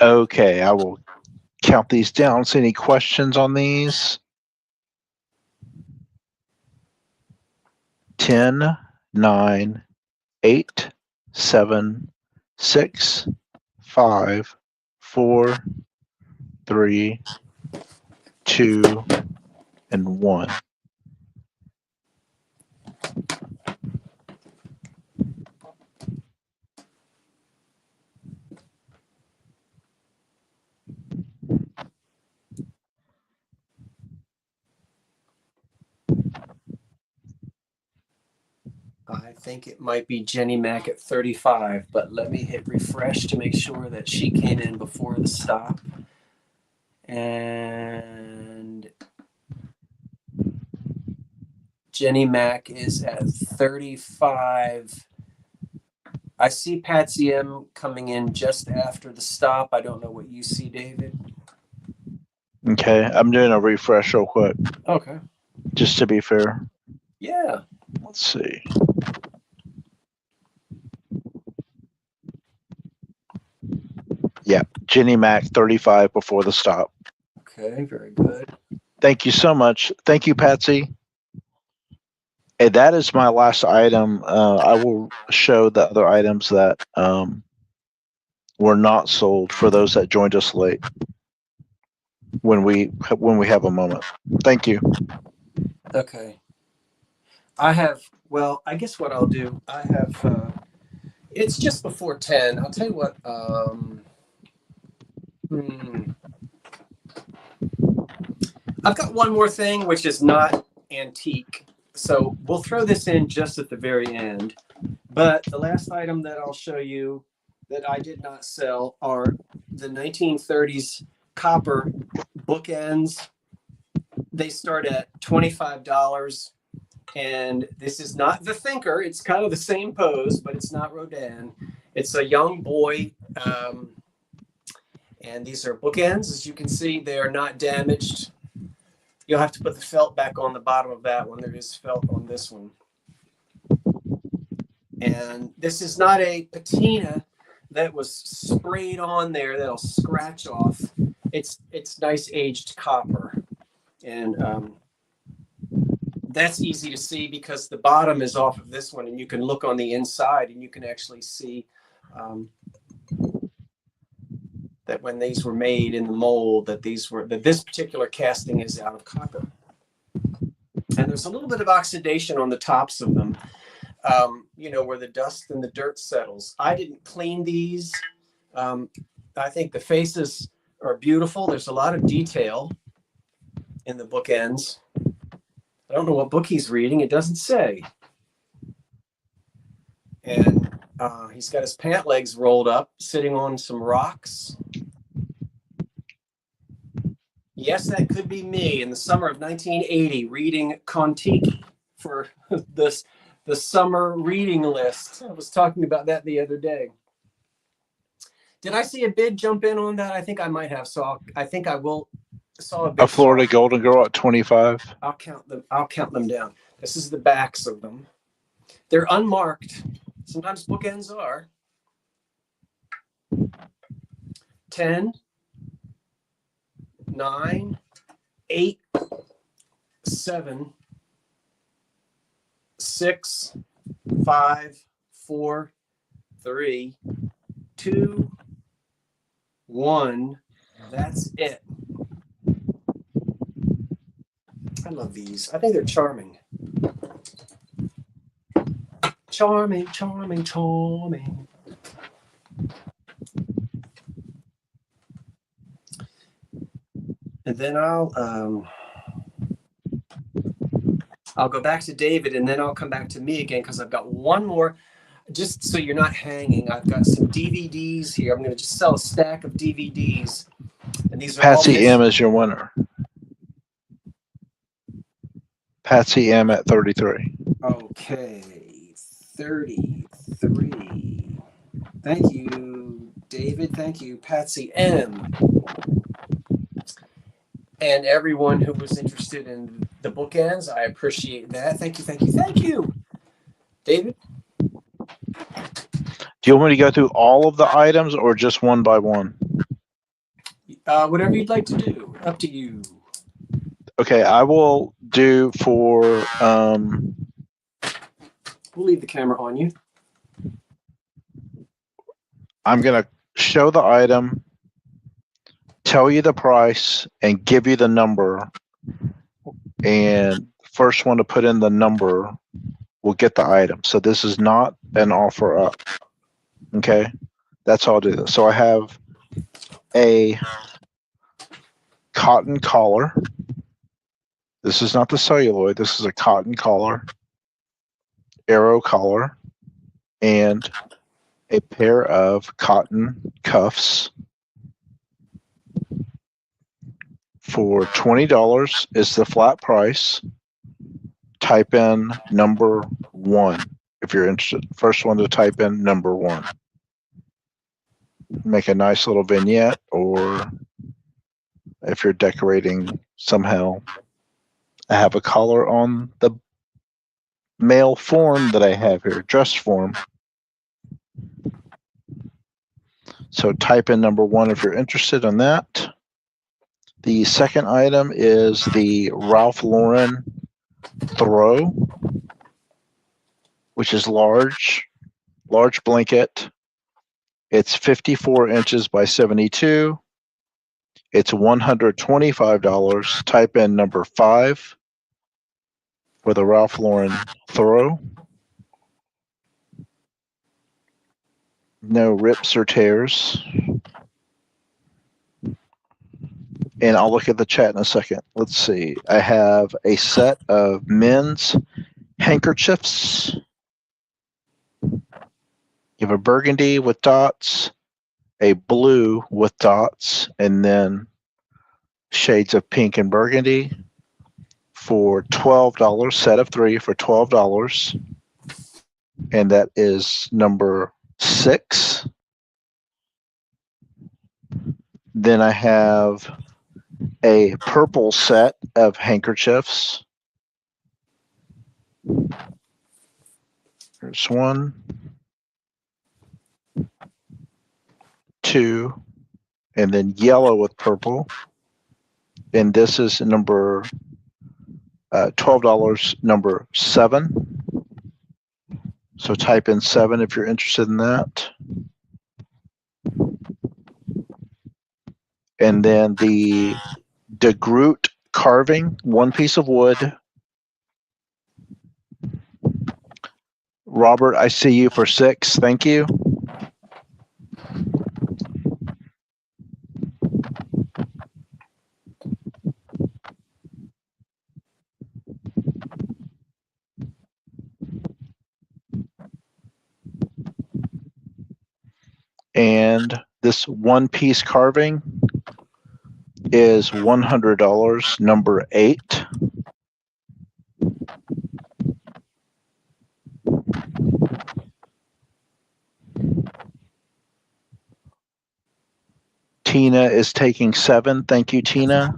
Okay, I will count these down. So any questions on these? 10, 9, 8, 7, 6, 5, 4, 3, 2, and 1.
I think it might be Jenny Mac at 35, but let me hit refresh to make sure that she came in before the stop. And Jenny Mac is at 35. I see Patsy M coming in just after the stop. I don't know what you see, David.
Okay, I'm doing a refresh real quick,
Okay.
just to be fair.
Yeah.
Let's see. Yeah, Jenny Mac 35 before the stop.
Okay, very good.
Thank you so much. Thank you, Patsy. And that is my last item. I will show the other items that were not sold for those that joined us late when we have a moment. Thank you.
Okay. Well, I guess what I'll do, it's just before 10. I'll tell you what, I've got one more thing, which is not antique. So we'll throw this in just at the very end. But the last item that I'll show you that I did not sell are the 1930s copper bookends. They start at $25. And this is not the Thinker. It's kind of the same pose, but it's not Rodin. It's a young boy. And these are bookends. As you can see, they are not damaged. You'll have to put the felt back on the bottom of that one. There is felt on this one. And this is not a patina that was sprayed on there that'll scratch off. It's nice aged copper. And that's easy to see because the bottom is off of this one, and you can look on the inside and you can actually see that when these were made in the mold, that this particular casting is out of copper. And there's a little bit of oxidation on the tops of them, where the dust and the dirt settles. I didn't clean these. I think the faces are beautiful. There's a lot of detail in the bookends. I don't know what book he's reading. It doesn't say. And he's got his pant legs rolled up, sitting on some rocks. Yes, that could be me in the summer of 1980 reading Kon-Tiki for the summer reading list. I was talking about that the other day. Did I see a bid jump in on that? I think I might have. So I think I will. Saw a bid.
A Florida Golden Girl at 25.
I'll count them down. This is the backs of them. They're unmarked. Sometimes bookends are. 10, 9, 8, 7, 6, 5, 4, 3, 2, 1. That's it. I love these. I think they're charming. Charming, charming, charming. And then I'll go back to David, and then I'll come back to me again because I've got one more. Just so you're not hanging, I've got some DVDs here. I'm going to just sell a stack of DVDs. And these are
Patsy M is your winner. Patsy M at 33.
Okay, 33. Thank you, David. Thank you, Patsy M. And everyone who was interested in the bookends, I appreciate that. Thank you, thank you, thank you. David?
Do you want me to go through all of the items or just one by one?
Whatever you'd like to do. Up to you.
Okay, I will do for...
We'll leave the camera on you.
I'm going to show the item, tell you the price, and give you the number. And first one to put in the number will get the item. So this is not an offer up. Okay? That's how I'll do this. So I have a cotton collar. This is not the celluloid. This is a cotton collar. arrow collar, and a pair of cotton cuffs for $20 is the flat price. Type in number 1 if you're interested. First one to type in number 1. Make a nice little vignette, or if you're decorating somehow. I have a collar on the mail form that I have here, dress form. So type in number 1 if you're interested in that. The second item is the Ralph Lauren throw, which is large blanket. It's 54 inches by 72. It's $125. Type in number 5 for the Ralph Lauren throw. No rips or tears. And I'll look at the chat in a second. Let's see. I have a set of men's handkerchiefs. You have a burgundy with dots, a blue with dots, and then shades of pink and burgundy for $12. Set of 3 for $12. And that is number 6. Then I have a purple set of handkerchiefs. There's 1, 2, and then yellow with purple. And this is number $12, number 7. So type in 7 if you're interested in that. And then the De Groot carving, 1 piece of wood. Robert, I see you for 6. Thank you. And this 1-piece carving is $100, number 8. Tina is taking 7. Thank you, Tina.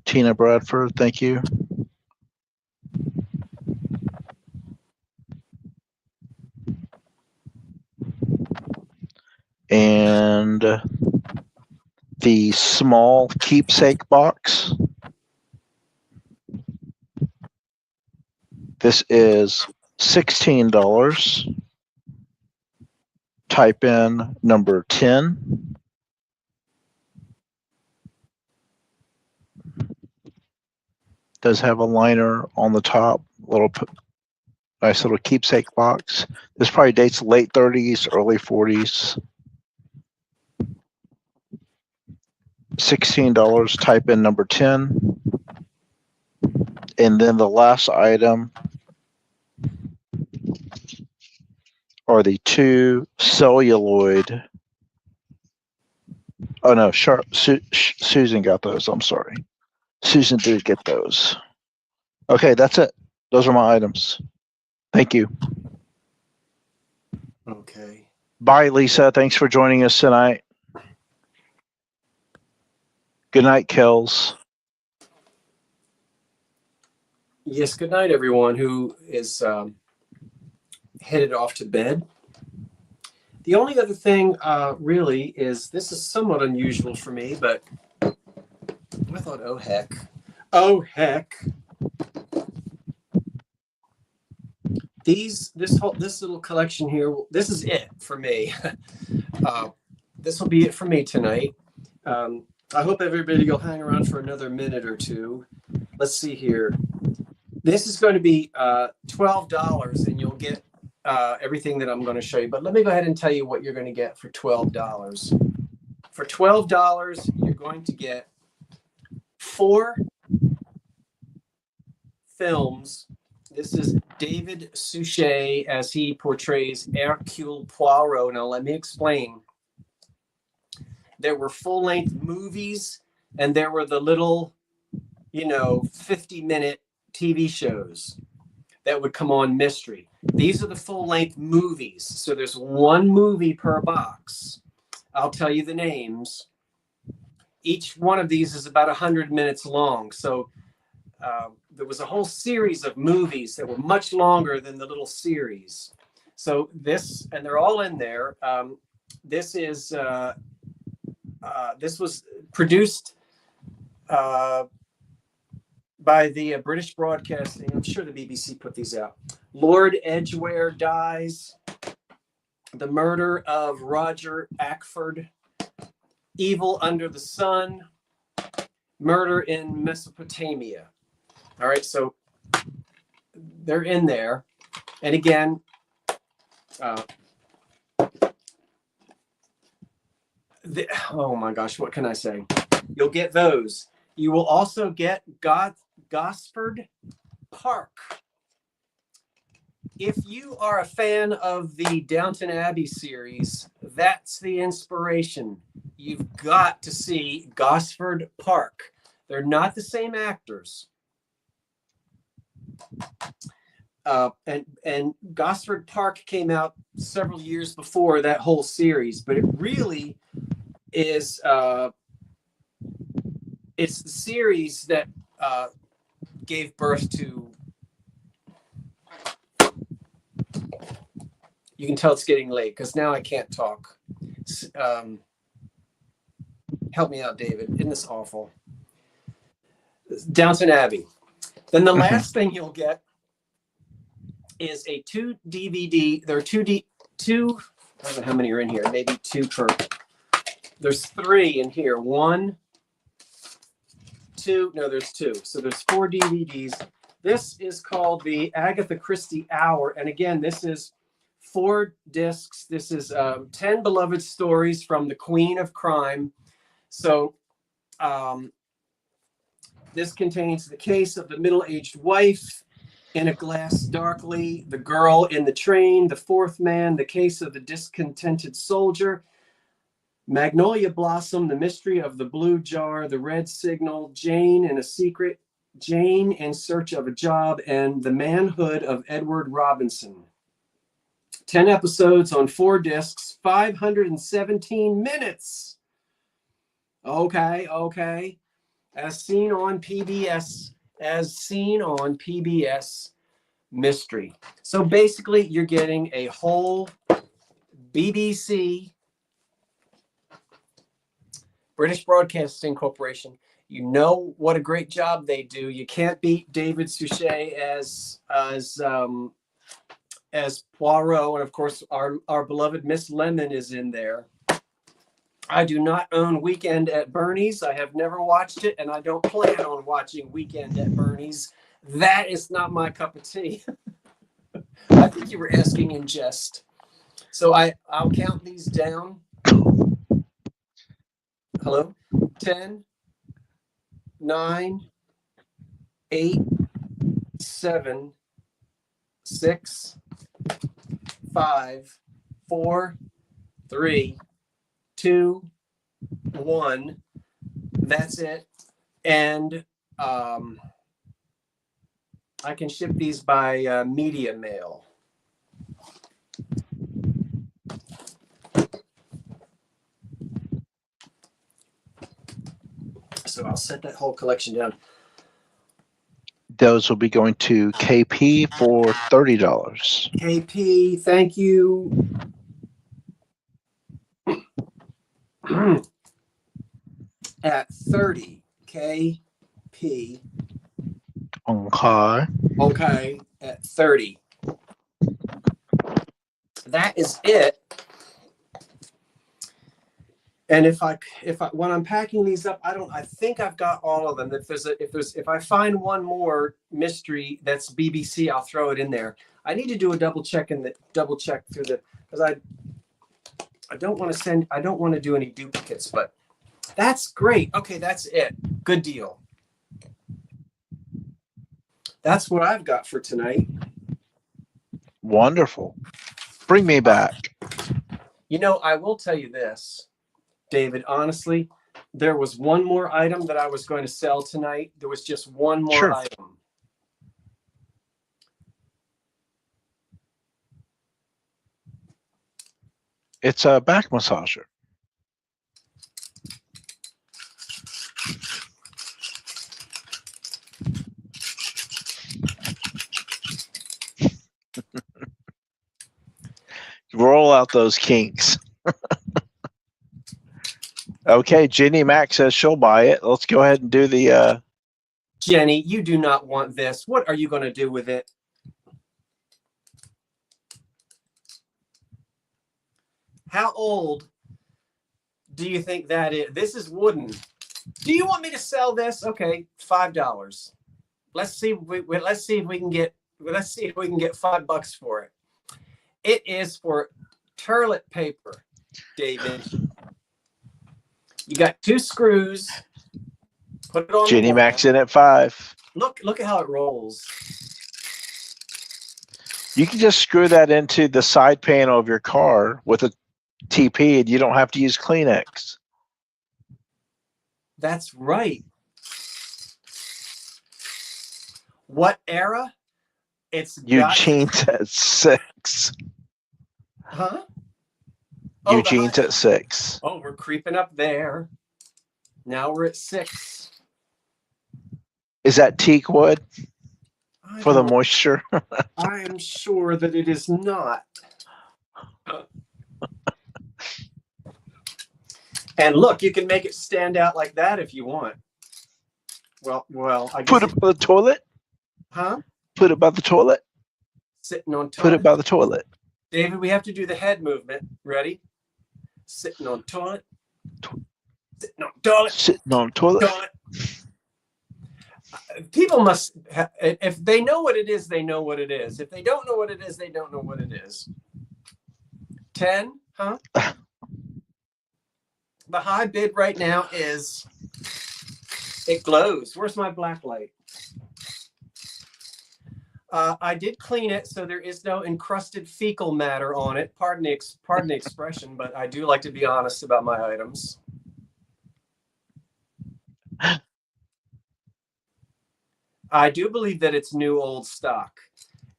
Tina Bradford, thank you. And the small keepsake box. This is $16. Type in number 10. Does have a liner on the top, nice little keepsake box. This probably dates late 30s, early 40s. $16. Type in number 10. And then the last item are the 2 celluloid. Oh no, Susan got those. I'm sorry. Susan did get those. Okay, that's it. Those are my items. Thank you.
Okay.
Bye, Lisa. Thanks for joining us tonight. Good night, Kels.
Yes, good night, everyone who is headed off to bed. The only other thing really is, this is somewhat unusual for me, but I thought, oh heck. This little collection here, this is it for me. This will be it for me tonight. I hope everybody will hang around for another minute or two. Let's see here. This is going to be $12, and you'll get everything that I'm going to show you. But let me go ahead and tell you what you're going to get for $12. For $12, you're going to get 4 films This is David Suchet as he portrays Hercule Poirot. Now, let me explain. There were full-length movies, and there were the little, 50-minute TV shows that would come on Mystery. These are the full-length movies. So there's one movie per box. I'll tell you the names. Each one of these is about 100 minutes long. So there was a whole series of movies that were much longer than the little series. So this, and they're all in there. This was produced by the British Broadcasting. I'm sure the BBC put these out. Lord Edgware Dies, The Murder of Roger Ackford, Evil Under the Sun, Murder in Mesopotamia. All right, so they're in there. And again, oh my gosh, what can I say? You'll get those. You will also get Gosford Park. If you are a fan of the Downton Abbey series, that's the inspiration. You've got to see Gosford Park. They're not the same actors. And Gosford Park came out several years before that whole series, but it really is it's the series that gave birth to. You can tell it's getting late because now I can't talk. Help me out, David. Isn't this awful? Downton Abbey. Then the last thing you'll get is a 2 DVD. There are two. I don't know how many are in here. Maybe 2 per. There's 3 in here. 1, 2. No, there's 2. So there's 4 DVDs. This is called the Agatha Christie Hour, and again, this is 4 discs. This is 10 beloved stories from the Queen of Crime. So this contains the case of the middle-aged wife, In a Glass Darkly, The Girl in the Train, The Fourth Man, The Case of the Discontented Soldier, Magnolia Blossom, The Mystery of the Blue Jar, The Red Signal, Jane in a Secret, Jane in Search of a Job, and The Manhood of Edward Robinson. 10 episodes on 4 discs, 517 minutes. Okay. As seen on PBS Mystery. So basically, you're getting a whole BBC, British Broadcasting Corporation. You know what a great job they do. You can't beat David Suchet as Poirot, and of course our beloved Miss Lemon is in there. I do not own Weekend at Bernie's. I have never watched it, and I don't plan on watching Weekend at Bernie's. That is not my cup of tea. I think you were asking in jest. So I'll count these down. Hello? 10, 9, 8, 7, 6, 5, 4, 3, 2, 1. That's it. And I can ship these by media mail. So I'll set that whole collection down.
Those will be going to KP for $30.
KP, thank you. At 30, KP. Okay, at 30. That is it. And if I when I'm packing these up, I think I've got all of them. If I find one more mystery that's BBC, I'll throw it in there. I need to do a double check through the, because I don't want to do any duplicates, but that's great. Okay, that's it. Good deal. That's what I've got for tonight.
Wonderful. Bring me back.
You know, I will tell you this, David, honestly, there was one more item that I was going to sell tonight. There was just one more item.
It's a back massager. Roll out those kinks. Okay, Jenny Mac says she'll buy it. Let's go ahead and do the
Jenny, you do not want this. What are you going to do with it? How old do you think that is? This is wooden. Do you want me to sell this? Okay, $5. Let's see if we can get $5 for it. It is for toilet paper, David. You got 2 screws. Put it on.
Jenny Mac's in at 5.
Look at how it rolls.
You can just screw that into the side panel of your car with a TP, and you don't have to use Kleenex.
That's right. What era? It's
Eugene's at 6.
Huh?
Eugene's at 6.
Oh, we're creeping up there. Now we're at 6.
Is that teak wood for the moisture?
I am sure that it is not. And look, you can make it stand out like that if you want. Well, I guess
put it by the toilet.
Huh?
Put it by the toilet.
Sitting on toilet.
Put it by the toilet.
David, we have to do the head movement. Ready? Sitting on toilet. Sitting on toilet.
Sitting on toilet.
People must, if they know what it is, they know what it is. If they don't know what it is, they don't know what it is. 10, huh? The high bid right now is, it glows. Where's my black light? I did clean it, so there is no encrusted fecal matter on it. Pardon the expression, but I do like to be honest about my items. I do believe that it's new old stock.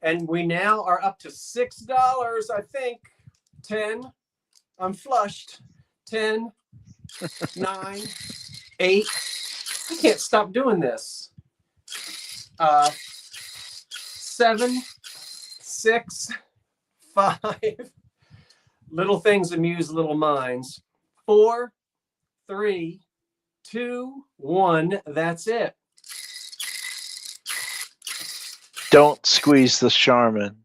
And we now are up to $6, I think. 10. I'm flushed. 10, 9, 8. I can't stop doing this. 7, 6, 5. Little things amuse little minds. 4, 3, 2, 1. That's it.
Don't squeeze the Charmin.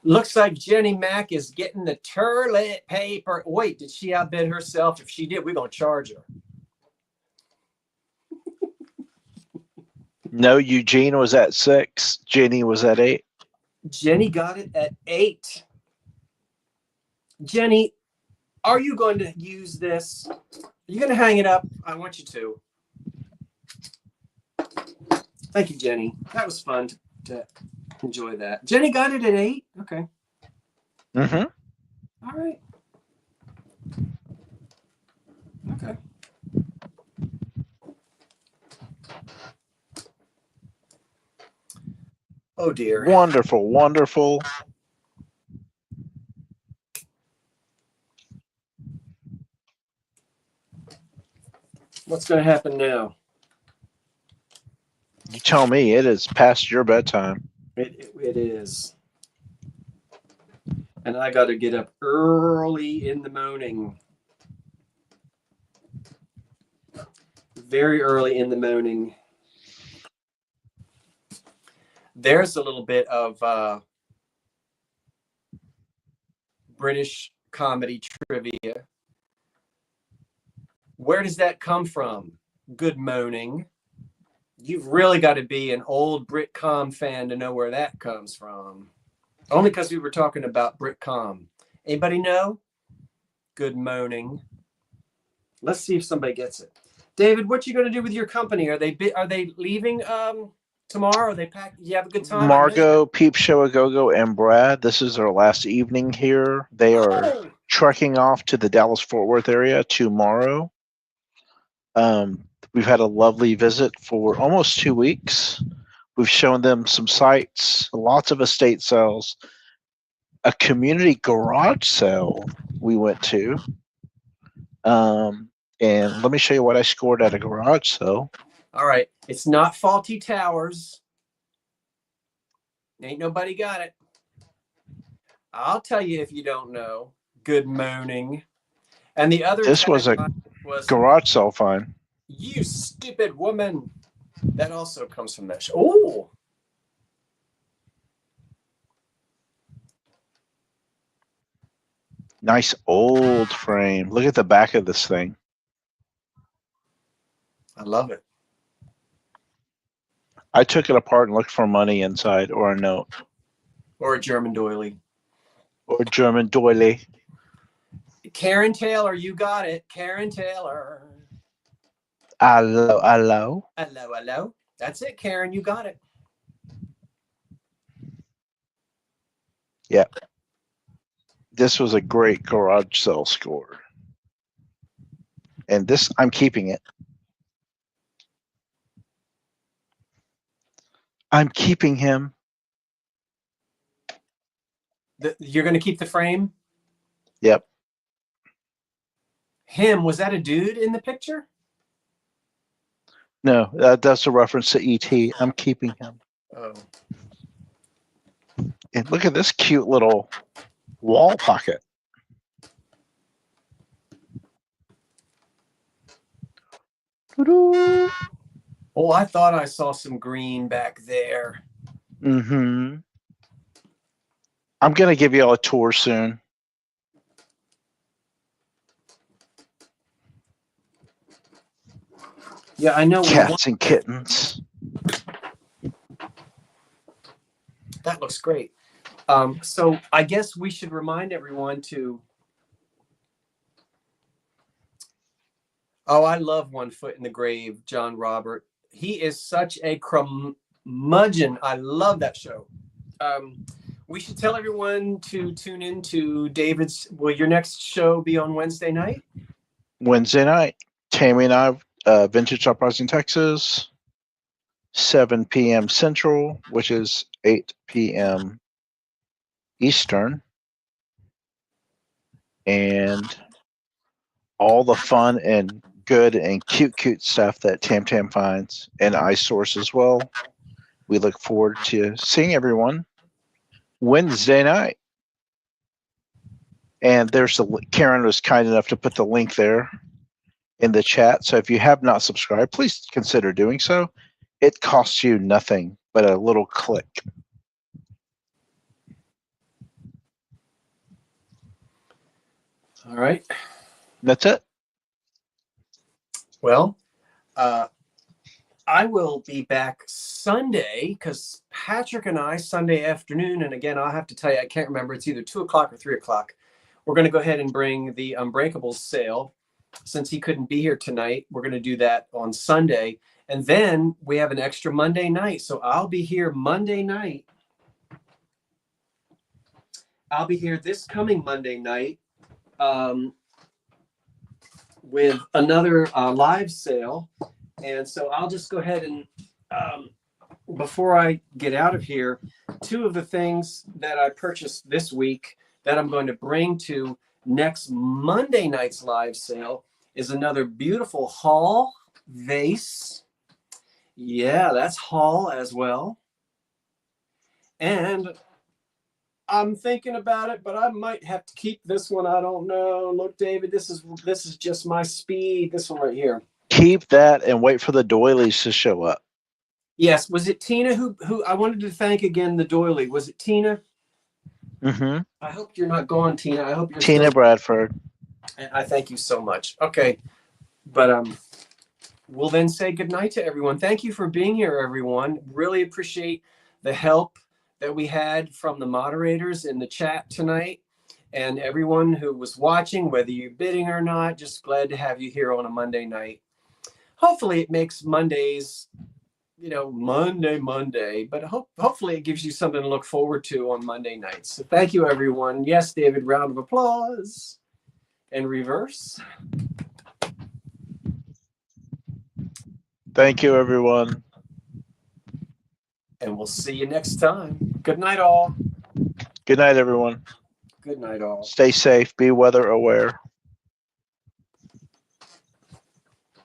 Looks like Jenny Mac is getting the toilet paper. Wait, did she outbid herself? If she did, we're going to charge her.
No, Eugene was at 6. Jenny was at 8.
Jenny got it at 8. Jenny, are you going to use this? Are you going to hang it up? I want you to. Thank you, Jenny. That was fun to enjoy that. Jenny got it at 8? Okay.
Mm-hmm.
All right. Okay. Oh, dear.
Wonderful, wonderful.
What's going to happen now?
You tell me. It is past your bedtime.
It is. And I got to get up early in the morning. Very early in the morning. There's a little bit of British comedy trivia. Where does that come from? Good morning. You've really got to be an old Britcom fan to know where that comes from. Only because we were talking about Britcom. Anybody know? Good morning. Let's see if somebody gets it. David, what you going to do with your company? Are they leaving tomorrow? Are they packed? You have a good time?
Margot, Peep Show, A Go-Go, and Brad. This is their last evening here. They are trekking off to the Dallas-Fort Worth area tomorrow. We've had a lovely visit for almost 2 weeks. We've shown them some sites, lots of estate sales, a community garage sale we went to. And let me show you what I scored at a garage sale.
All right. It's not Faulty Towers. Ain't nobody got it. I'll tell you if you don't know. Good morning. And the other
This was a garage sale find.
You stupid woman. That also comes from that show. Oh.
Nice old frame. Look at the back of this thing.
I love it.
I took it apart and looked for money inside, or a note.
Or a German doily.
Or German doily.
Karen Taylor, you got it. Karen Taylor.
Hello, hello.
Hello, hello. That's it, Karen. You got it.
Yeah. This was a great garage sale score. And this, I'm keeping it. I'm keeping him.
You're going to keep the frame?
Yep.
Him, was that a dude in the picture?
No, that's a reference to E.T. I'm keeping him.
Oh.
And look at this cute little wall pocket.
Oh, I thought I saw some green back there.
Mm-hmm. I'm going to give you all a tour soon.
Yeah, I know.
Cats and kittens.
That looks great. So I guess we should remind everyone to... Oh, I love One Foot in the Grave, John Robert. He is such a curmudgeon. I love that show. We should tell everyone to tune in to David's... Will your next show be on Wednesday night?
Wednesday night. Tammy and I, Vintage Uprising, Texas. 7 p.m. Central, which is 8 p.m. Eastern. And all the fun and good and cute stuff that Tam Tam finds and iSource as well. We look forward to seeing everyone Wednesday night. And there's Karen was kind enough to put the link there in the chat. So if you have not subscribed, please consider doing so. It costs you nothing but a little click.
All right.
That's it.
Well, I will be back Sunday because Patrick and I, Sunday afternoon, and again, I'll have to tell you, I can't remember. It's either 2 o'clock or 3 o'clock. We're going to go ahead and bring the Unbreakables sale. Since he couldn't be here tonight, we're going to do that on Sunday. And then we have an extra Monday night. So I'll be here Monday night. I'll be here this coming Monday night with another live sale. And so I'll just go ahead and before I get out of here, 2 of the things that I purchased this week that I'm going to bring to next Monday night's live sale is another beautiful Hall vase. Yeah, that's Hall as well. And I'm thinking about it, but I might have to keep this one. I don't know. Look, David, this is just my speed. This one right here.
Keep that and wait for the doilies to show up.
Yes. Was it Tina who I wanted to thank again, the doily? Was it Tina?
Mm-hmm.
I hope you're not gone, Tina. I hope you're
Tina
still...
Bradford.
I thank you so much. Okay. But we'll then say goodnight to everyone. Thank you for being here, everyone. Really appreciate the help that we had from the moderators in the chat tonight. And everyone who was watching, whether you're bidding or not, just glad to have you here on a Monday night. Hopefully it makes Mondays, Monday, but hopefully it gives you something to look forward to on Monday nights. So thank you, everyone. Yes, David, round of applause. And reverse.
Thank you, everyone.
And we'll see you next time. Good night, all.
Good night, everyone.
Good night, all.
Stay safe. Be weather aware.